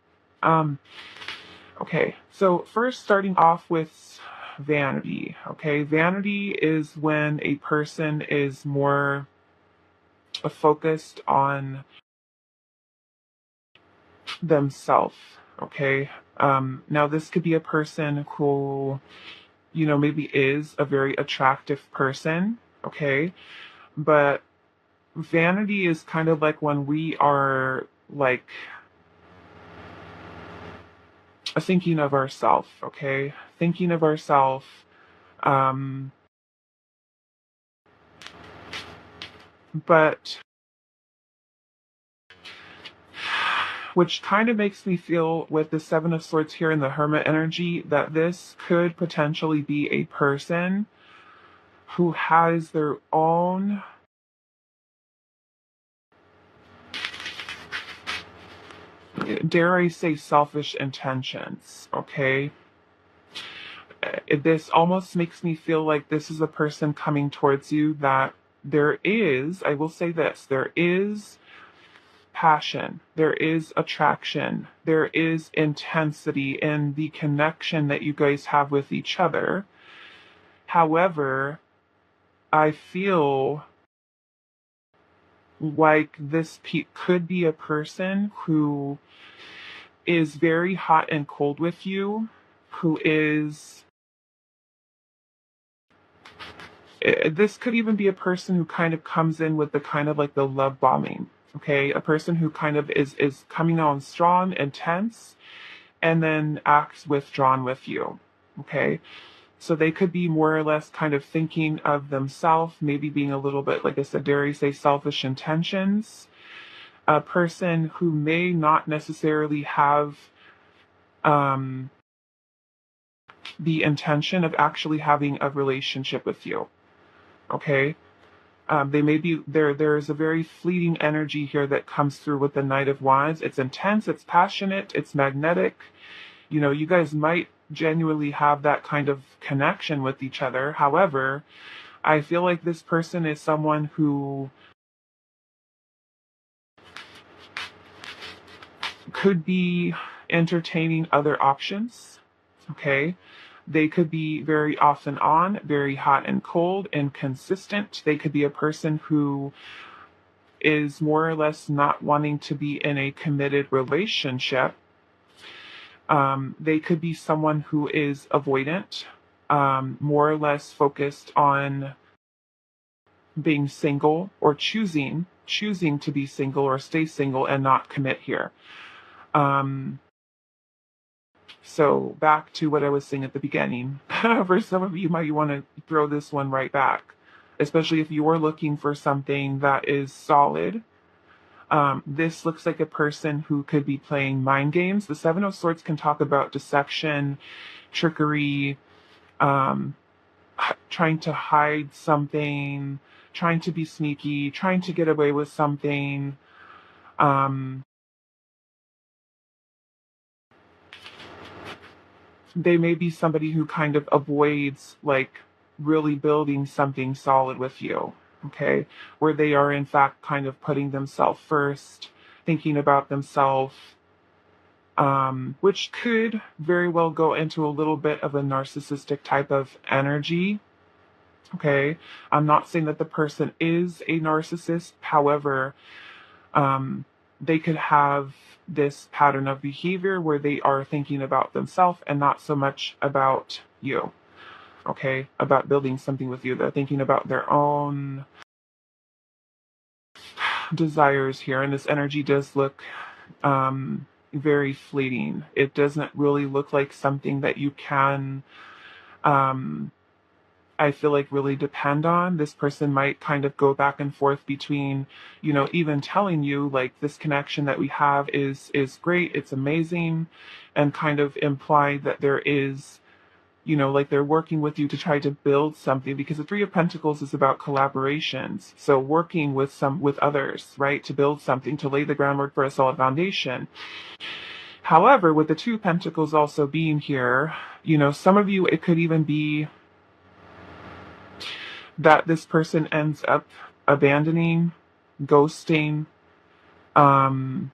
Okay, so first starting off with vanity, okay? Vanity is when a person is more focused on themselves, okay? Now this could be a person who, you know, maybe is a very attractive person, okay? But vanity is kind of like when we are like thinking of ourselves, okay? Thinking of ourselves, but which kind of makes me feel with the 7 of Swords here in the Hermit energy that this could potentially be a person who has their own dare I say selfish intentions, okay? This almost makes me feel like this is a person coming towards you that there is, I will say this, there is passion, there is attraction, there is intensity in the connection that you guys have with each other. However, I feel like this could be a person who is very hot and cold with you, who is this could even be a person who kind of comes in with the kind of like the love bombing, okay? A person who kind of is coming on strong, intense, and then acts withdrawn with you, okay? So they could be more or less kind of thinking of themselves, maybe being a little bit, like I said, dare I say, selfish intentions. A person who may not necessarily have the intention of actually having a relationship with you, okay? They may be there. There is a very fleeting energy here that comes through with the Knight of Wands. It's intense, it's passionate, it's magnetic. You know, you guys might genuinely have that kind of connection with each other. However, I feel like this person is someone who could be entertaining other options. Okay. They could be very off and on, very hot and cold, inconsistent. They could be a person who is more or less not wanting to be in a committed relationship. They could be someone who is avoidant, more or less focused on being single or choosing to be single or stay single and not commit here. Um, so back to what I was saying at the beginning. For some of you, might want to throw this one right back, especially if you are looking for something that is solid. This looks like a person who could be playing mind games. The Seven of Swords can talk about deception, trickery, um, trying to hide something, trying to be sneaky, trying to get away with something. Um, they may be somebody who kind of avoids like really building something solid with you, okay? Where they are in fact kind of putting themselves first, thinking about themselves, which could very well go into a little bit of a narcissistic type of energy. Okay. I'm not saying that the person is a narcissist. However, um, they could have this pattern of behavior where they are thinking about themselves and not so much about you. Okay. About building something with you. They're thinking about their own desires here. And this energy does look very fleeting. It doesn't really look like something that you can, um, I feel like, really depend on. This person might kind of go back and forth between, even telling you like this connection that we have is great, it's amazing, and kind of imply that there is, like they're working with you to try to build something, because the Three of Pentacles is about collaborations. So working with others, right, to build something, to lay the groundwork for a solid foundation. However, with the Two of Pentacles also being here, some of you, it could even be that this person ends up abandoning, ghosting, um,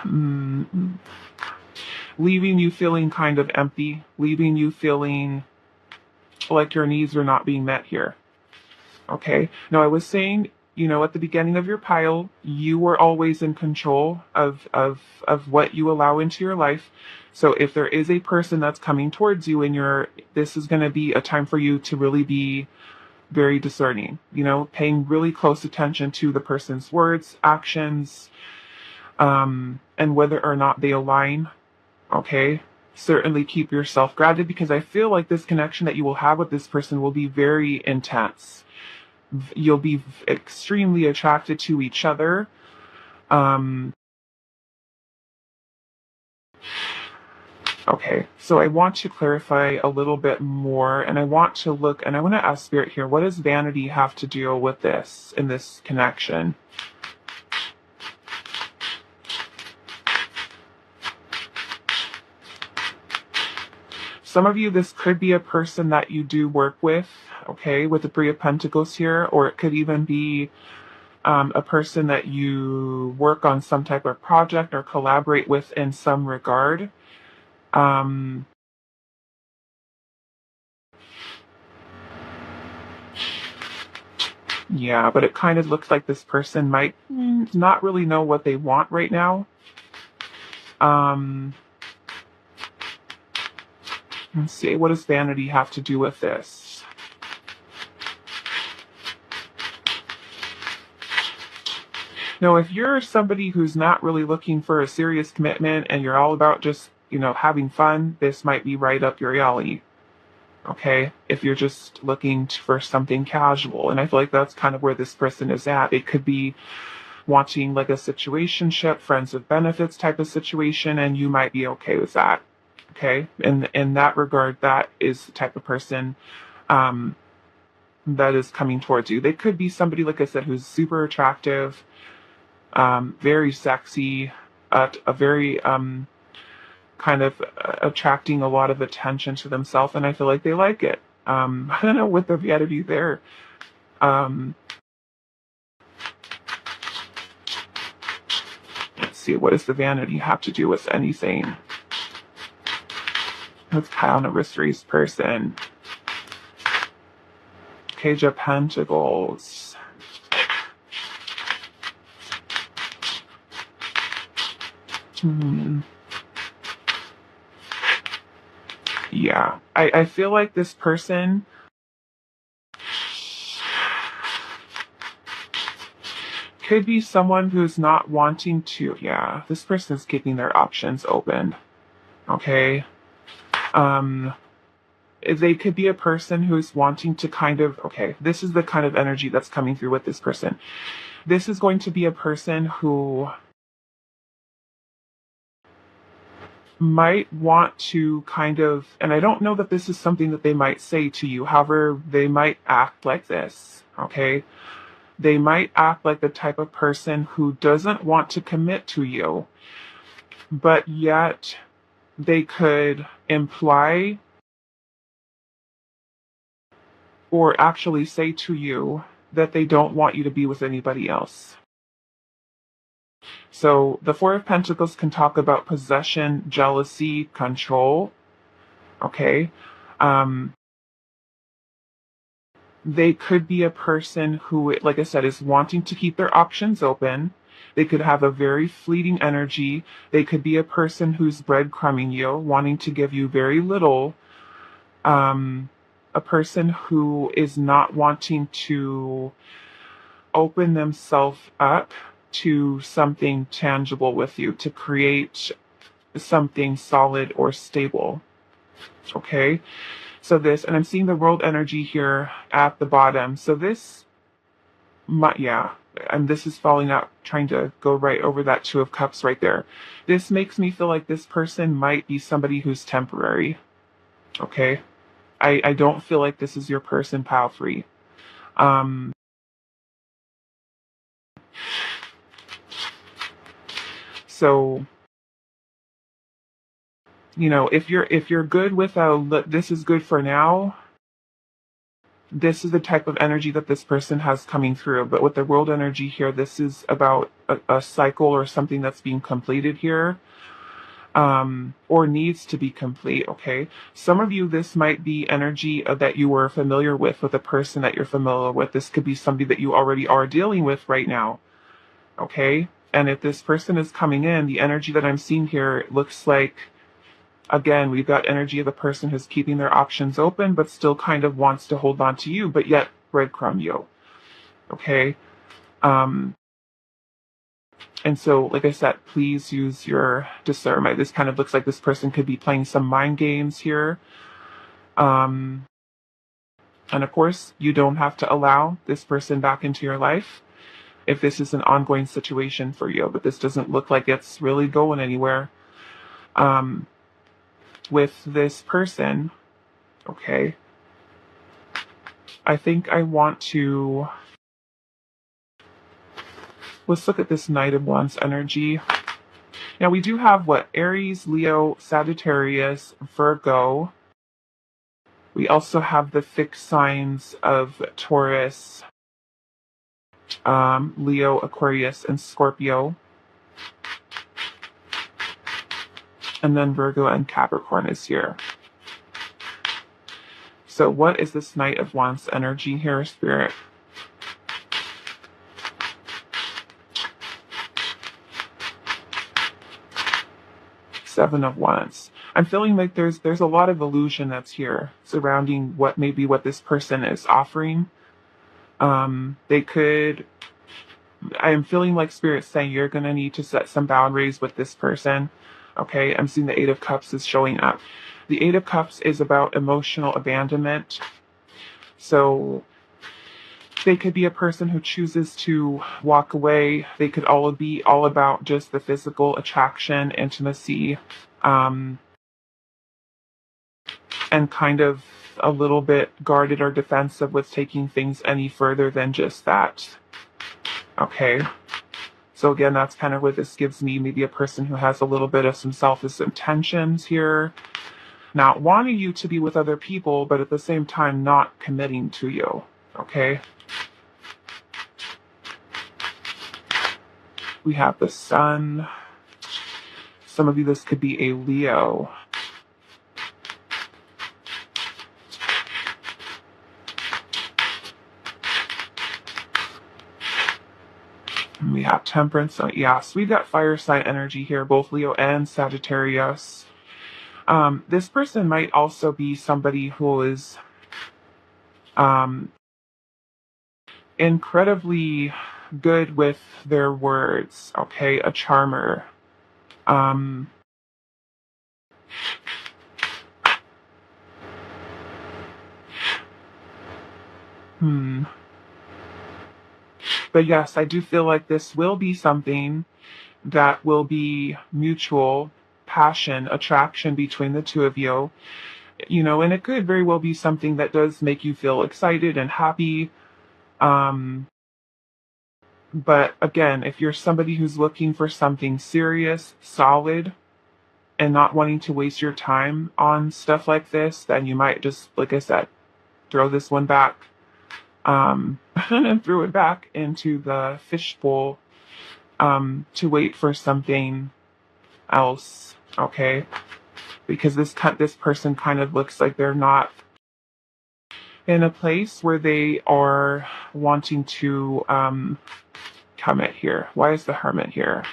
mm, leaving you feeling kind of empty, leaving you feeling like your needs are not being met here. Okay. Now I was saying, at the beginning of your pile, you were always in control of what you allow into your life. So if there is a person that's coming towards you and this is going to be a time for you to really be very discerning, paying really close attention to the person's words, actions, and whether or not they align. Okay. Certainly keep yourself grounded, because I feel like this connection that you will have with this person will be very intense. You'll be extremely attracted to each other. Okay, so I want to clarify a little bit more, and I want to ask Spirit here, what does vanity have to do with this in this connection? Some of you, this could be a person that you do work with, okay, with the Three of Pentacles here, or it could even be a person that you work on some type of project or collaborate with in some regard. Yeah, but it kind of looks like this person might not really know what they want right now. Let's see, what does vanity have to do with this? Now, if you're somebody who's not really looking for a serious commitment and you're all about just, having fun, this might be right up your alley. Okay? If you're just looking for something casual. And I feel like that's kind of where this person is at. It could be wanting like a situationship, friends with benefits type of situation, and you might be okay with that. Okay? In that regard, that is the type of person that is coming towards you. They could be somebody, like I said, who's super attractive, very sexy, a very kind of attracting a lot of attention to themselves, and I feel like they like it. I don't know what the vanity there. Um, let's see, what does the vanity have to do with anything? Let's count a mysterious person. Page of Pentacles. Yeah, I feel like this person could be someone who's not wanting to, yeah, this person's keeping their options open. Okay. They could be a person who's wanting to kind of, okay, this is the kind of energy that's coming through with this person. This is going to be a person who might want to kind of, and I don't know that this is something that they might say to you, however, they might act like this, okay? They might act like the type of person who doesn't want to commit to you, but yet they could imply or actually say to you that they don't want you to be with anybody else. So the Four of Pentacles can talk about possession, jealousy, control. Okay. Um, they could be a person who, like I said, is wanting to keep their options open. They could have a very fleeting energy. They could be a person who's breadcrumbing you, wanting to give you very little. A person who is not wanting to open themselves up to something tangible with you, to create something solid or stable. Okay? So this, and I'm seeing the world energy here at the bottom. So this, yeah, and this is falling out, trying to go right over that Two of Cups right there. This makes me feel like this person might be somebody who's temporary. Okay? I don't feel like this is your person, pal free. So, you know, if you're good with this is good for now, this is the type of energy that this person has coming through. But with the world energy here, this is about a cycle or something that's being completed here, or needs to be complete. Okay, some of you, this might be energy that you were familiar with a person that you're familiar with. This could be somebody that you already are dealing with right now. Okay, and if this person is coming in, the energy that I'm seeing here looks like, again, we've got energy of a person who's keeping their options open, but still kind of wants to hold on to you, but yet breadcrumb you. Okay. And so, like I said, please use your discernment. This kind of looks like this person could be playing some mind games here. And of course, you don't have to allow this person back into your life if this is an ongoing situation for you, but this doesn't look like it's really going anywhere. With this person, okay, I think I want to, let's look at this Knight of Wands energy. Now we do have what? Aries, Leo, Sagittarius, Virgo. We also have the fixed signs of Taurus, Leo, Aquarius, and Scorpio. And then Virgo and Capricorn is here. So what is this Knight of Wands energy here, Spirit? Seven of Wands. I'm feeling like there's a lot of illusion that's here surrounding what this person is offering. They could, I am feeling like Spirit saying you're going to need to set some boundaries with this person. Okay, I'm seeing the Eight of Cups is showing up. The Eight of Cups is about emotional abandonment. So they could be a person who chooses to walk away. They could all be all about just the physical attraction, intimacy, and kind of a little bit guarded or defensive with taking things any further than just that. Okay. So again, that's kind of what this gives me, maybe a person who has a little bit of some selfish intentions here. not wanting you to be with other people, but at the same time not committing to you, okay? We have the Sun. Some of you, this could be a Leo. And we have Temperance. So yes, we've got fire sign energy here, both Leo and Sagittarius. This person might also be somebody who is incredibly good with their words, okay? A charmer. But yes, I do feel like this will be something that will be mutual passion, attraction between the two of you. You know, and it could very well be something that does make you feel excited and happy. But again, if you're somebody who's looking for something serious, solid, and not wanting to waste your time on stuff like this, then you might just, like I said, throw this one back, and threw it back into the fishbowl, to wait for something else, okay? Because this person kind of looks like they're not in a place where they are wanting to commit here. Why is the Hermit here?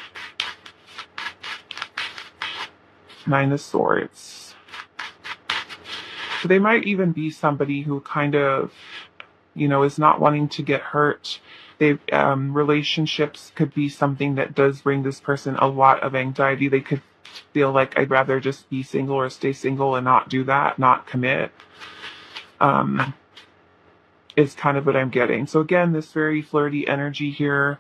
Nine of Swords. So they might even be somebody who kind of, you know, is not wanting to get hurt. They relationships could be something that does bring this person a lot of anxiety. They could feel like, I'd rather just be single or stay single and not do that, not commit. Is kind of what I'm getting. So again, this very flirty energy here.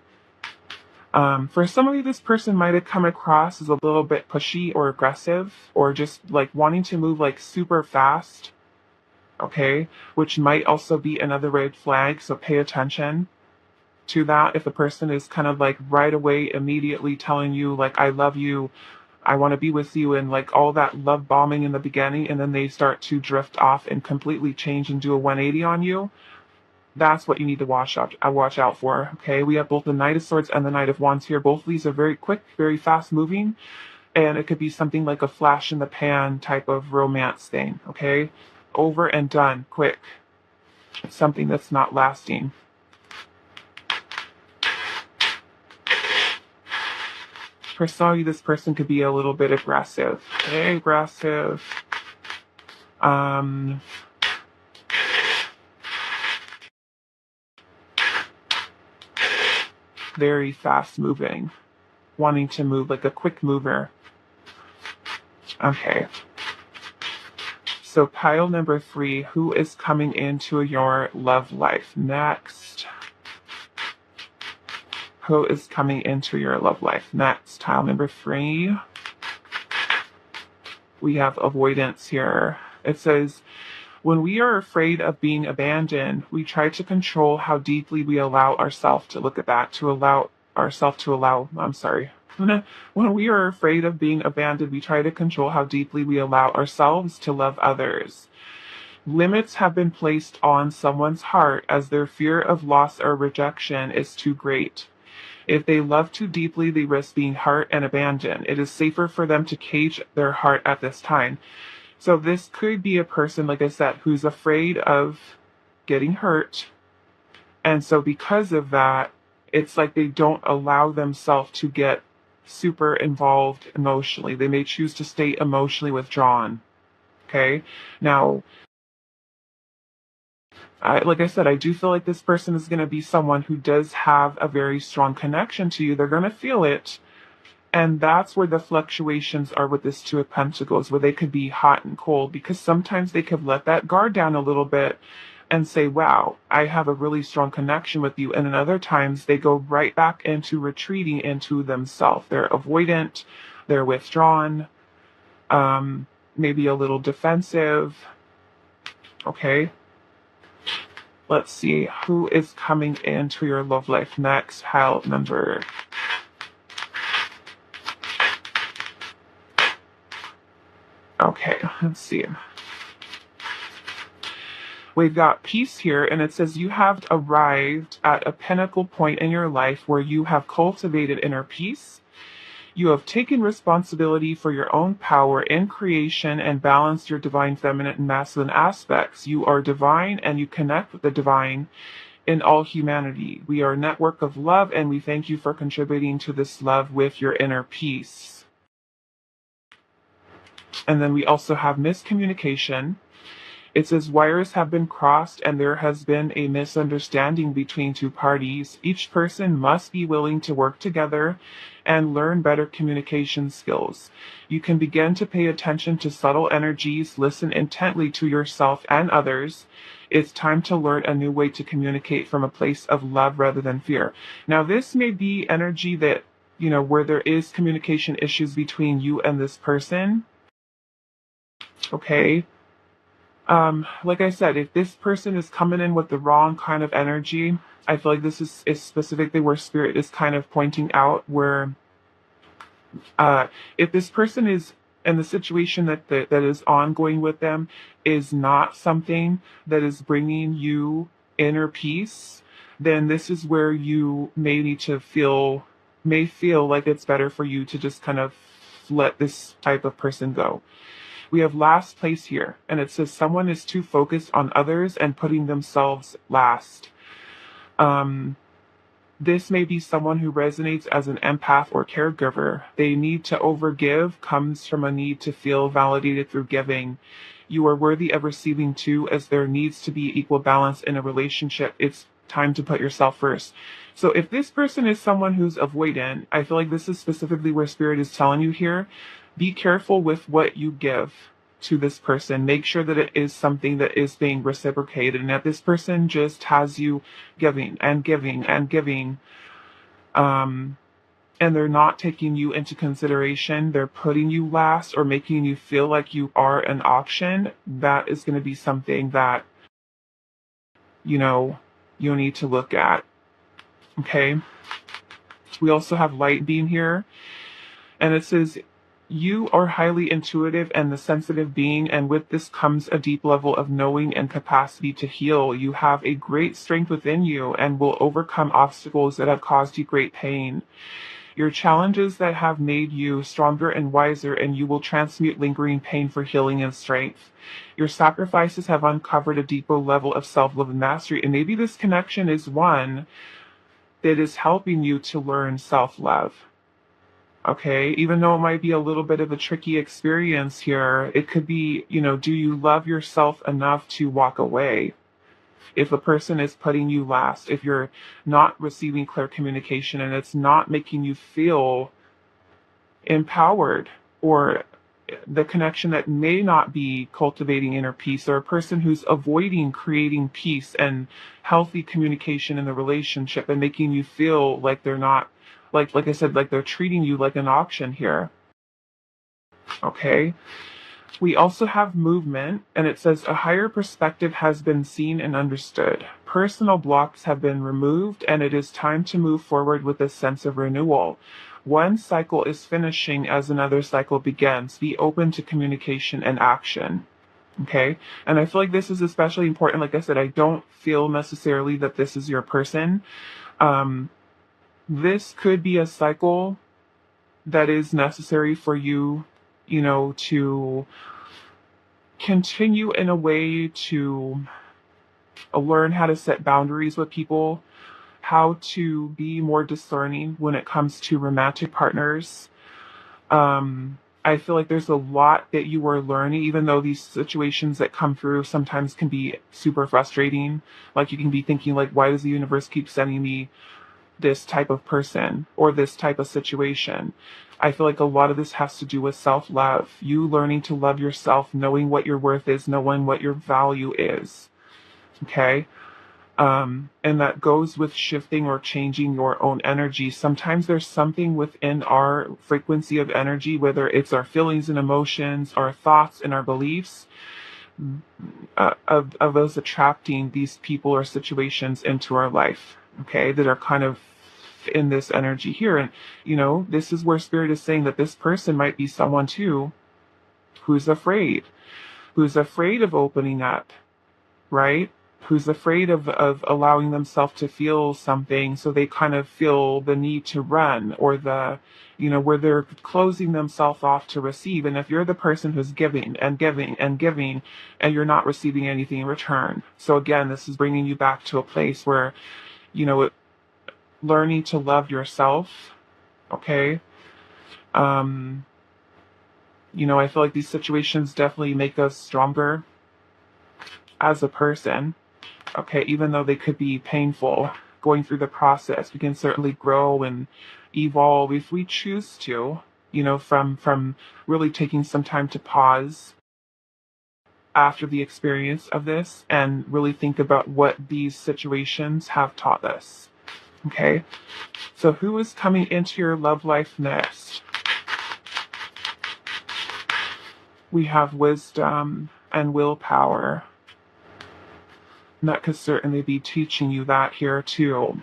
For some of you, this person might have come across as a little bit pushy or aggressive, or just like wanting to move like super fast, okay? Which might also be another red flag, so pay attention to that. If the person is kind of like right away, immediately telling you like, I love you, I want to be with you, and like all that love bombing in the beginning, and then they start to drift off and completely change and do a 180 on you, that's what you need to watch out for, okay? We have both the Knight of Swords and the Knight of Wands here. Both of these are very quick, very fast moving, and it could be something like a flash in the pan type of romance thing, okay? Over and done, quick. It's something that's not lasting. For some of you, this person could be a little bit aggressive, okay? Aggressive. Very fast moving, wanting to move like a quick mover. Okay. So pile number 3, who is coming into your love life next? Who is coming into your love life next? Tile number 3. We have avoidance here. It says, when we are afraid of being abandoned, we try to control how deeply we allow ourselves to look at that, When we are afraid of being abandoned, we try to control how deeply we allow ourselves to love others. Limits have been placed on someone's heart as their fear of loss or rejection is too great. If they love too deeply, they risk being hurt and abandoned. It is safer for them to cage their heart at this time. So this could be a person, like I said, who's afraid of getting hurt. And so because of that, it's like they don't allow themselves to get super involved emotionally. They may choose to stay emotionally withdrawn. Okay? Now, like I said, I do feel like this person is going to be someone who does have a very strong connection to you. They're going to feel it. And that's where the fluctuations are with this Two of Pentacles, where they could be hot and cold, because sometimes they could let that guard down a little bit and say, wow, I have a really strong connection with you. And then other times they go right back into retreating into themselves. They're avoidant, they're withdrawn, maybe a little defensive. Okay. Let's see who is coming into your love life next. Pile number. Okay, let's see. We've got peace here, and it says you have arrived at a pinnacle point in your life where you have cultivated inner peace. You have taken responsibility for your own power in creation and balanced your divine feminine and masculine aspects. You are divine and you connect with the divine in all humanity. We are a network of love, and we thank you for contributing to this love with your inner peace. And then we also have miscommunication. It says wires have been crossed and there has been a misunderstanding between two parties. Each person must be willing to work together and learn better communication skills. You can begin to pay attention to subtle energies, listen intently to yourself and others. It's time to learn a new way to communicate from a place of love rather than fear. Now, this may be energy that, where there is communication issues between you and this person. Okay. Like I said, if this person is coming in with the wrong kind of energy, I feel like this is specifically where spirit is kind of pointing out where, if this person is in the situation that is ongoing with them is not something that is bringing you inner peace, then this is where you may feel like it's better for you to just kind of let this type of person go. We have last place here, and it says someone is too focused on others and putting themselves last. This may be someone who resonates as an empath or caregiver. They need to overgive comes from a need to feel validated through giving. You are worthy of receiving too, as there needs to be equal balance in a relationship. It's time to put yourself first. So if this person is someone who's avoidant, I feel like this is specifically where spirit is telling you here. Be careful with what you give to this person. Make sure that it is something that is being reciprocated and that this person just has you giving and giving and giving. And they're not taking you into consideration. They're putting you last or making you feel like you are an auction. That is going to be something that, you need to look at. Okay. We also have light being here. And it says, you are highly intuitive and the sensitive being, and with this comes a deep level of knowing and capacity to heal. You have a great strength within you and will overcome obstacles that have caused you great pain. Your challenges that have made you stronger and wiser, and you will transmute lingering pain for healing and strength. Your sacrifices have uncovered a deeper level of self-love and mastery, and maybe this connection is one that is helping you to learn self-love. Okay, even though it might be a little bit of a tricky experience here, it could be, do you love yourself enough to walk away? If a person is putting you last, if you're not receiving clear communication and it's not making you feel empowered, or the connection that may not be cultivating inner peace, or a person who's avoiding creating peace and healthy communication in the relationship and making you feel like they're not, like I said, like they're treating you like an auction here. Okay. We also have movement, and it says a higher perspective has been seen and understood. Personal blocks have been removed, and it is time to move forward with a sense of renewal. One cycle is finishing as another cycle begins. Be open to communication and action. Okay. And I feel like this is especially important. Like I said, I don't feel necessarily that this is your person. This could be a cycle that is necessary for you, to continue in a way to learn how to set boundaries with people, how to be more discerning when it comes to romantic partners. I feel like there's a lot that you are learning, even though these situations that come through sometimes can be super frustrating. Like you can be thinking, like, why does the universe keep sending me this type of person or this type of situation? I feel like a lot of this has to do with self-love. You learning to love yourself, knowing what your worth is, knowing what your value is. Okay? And that goes with shifting or changing your own energy. Sometimes there's something within our frequency of energy, whether it's our feelings and emotions, our thoughts and our beliefs, of us attracting these people or situations into our life, okay, that are kind of in this energy here. And, this is where spirit is saying that this person might be someone too who's afraid, of opening up, right? Who's afraid of allowing themselves to feel something, so they kind of feel the need to run, or where they're closing themselves off to receive. And if you're the person who's giving and giving and giving, and you're not receiving anything in return. So again, this is bringing you back to a place where, learning to love yourself, okay? I feel like these situations definitely make us stronger as a person. Okay, even though they could be painful, going through the process, we can certainly grow and evolve if we choose to, from really taking some time to pause after the experience of this and really think about what these situations have taught us. Okay, so who is coming into your love life next? We have wisdom and willpower. And that could certainly be teaching you that here too.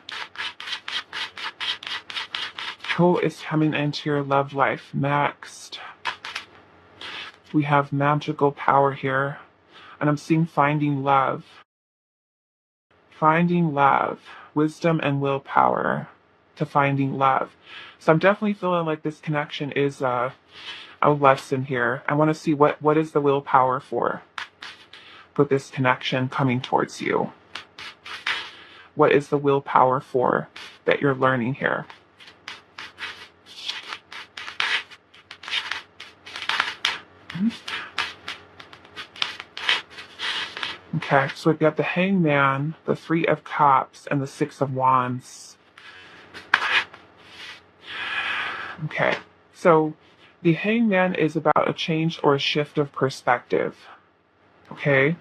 Who is coming into your love life next? We have magical power here. And I'm seeing finding love. Finding love. Wisdom and willpower to finding love. So I'm definitely feeling like this connection is a lesson here. I want to see what is the willpower for this connection coming towards you. What is the willpower for that you're learning here? Okay, so we've got the Hangman, the Three of Cups, and the Six of Wands. Okay, so the Hangman is about a change or a shift of perspective. Okay,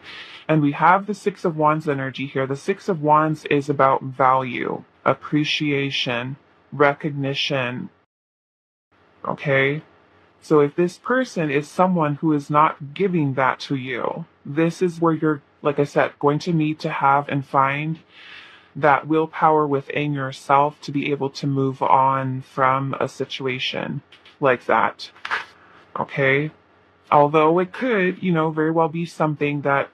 and we have the Six of Wands energy here. The Six of Wands is about value, appreciation, recognition. Okay, so if this person is someone who is not giving that to you, this is where you're, like I said, going to need to have and find that willpower within yourself to be able to move on from a situation like that. Okay, although it could, very well be something that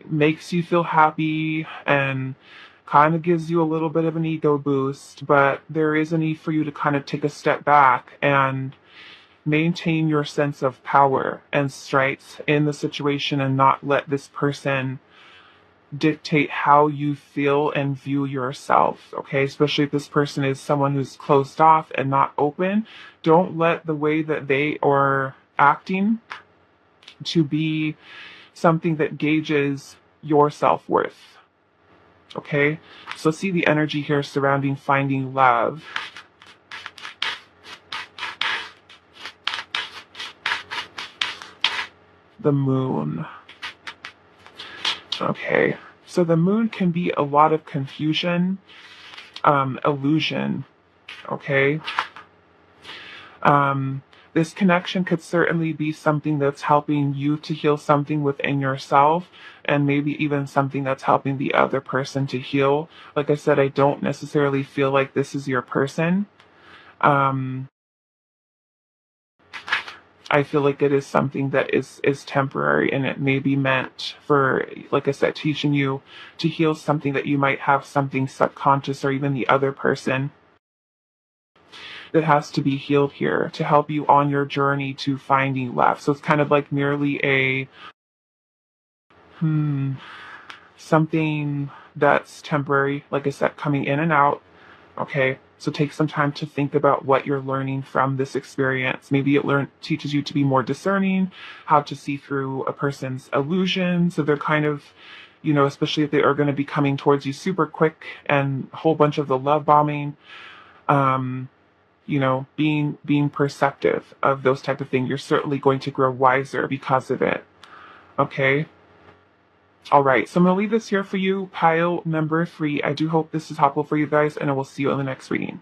makes you feel happy and kind of gives you a little bit of an ego boost, but there is a need for you to kind of take a step back and maintain your sense of power and strength in the situation and not let this person dictate how you feel and view yourself, okay? Especially if this person is someone who's closed off and not open. Don't let the way that they are acting to be something that gauges your self-worth, okay? So see the energy here surrounding finding love. The Moon. Okay, so the Moon can be a lot of confusion, illusion, okay? This connection could certainly be something that's helping you to heal something within yourself, and maybe even something that's helping the other person to heal. Like I said, I don't necessarily feel like this is your person. I feel like it is something that is temporary, and it may be meant for, like I said, teaching you to heal something that you might have something subconscious, or even the other person that has to be healed here to help you on your journey to finding love. So it's kind of like merely a something that's temporary, like I said, coming in and out. Okay, so take some time to think about what you're learning from this experience. Maybe it teaches you to be more discerning, how to see through a person's illusions. So they're kind of, especially if they are going to be coming towards you super quick and a whole bunch of the love bombing, being perceptive of those type of things. You're certainly going to grow wiser because of it. Okay. All right, so I'm going to leave this here for you, pile number 3. I do hope this is helpful for you guys, and I will see you in the next reading.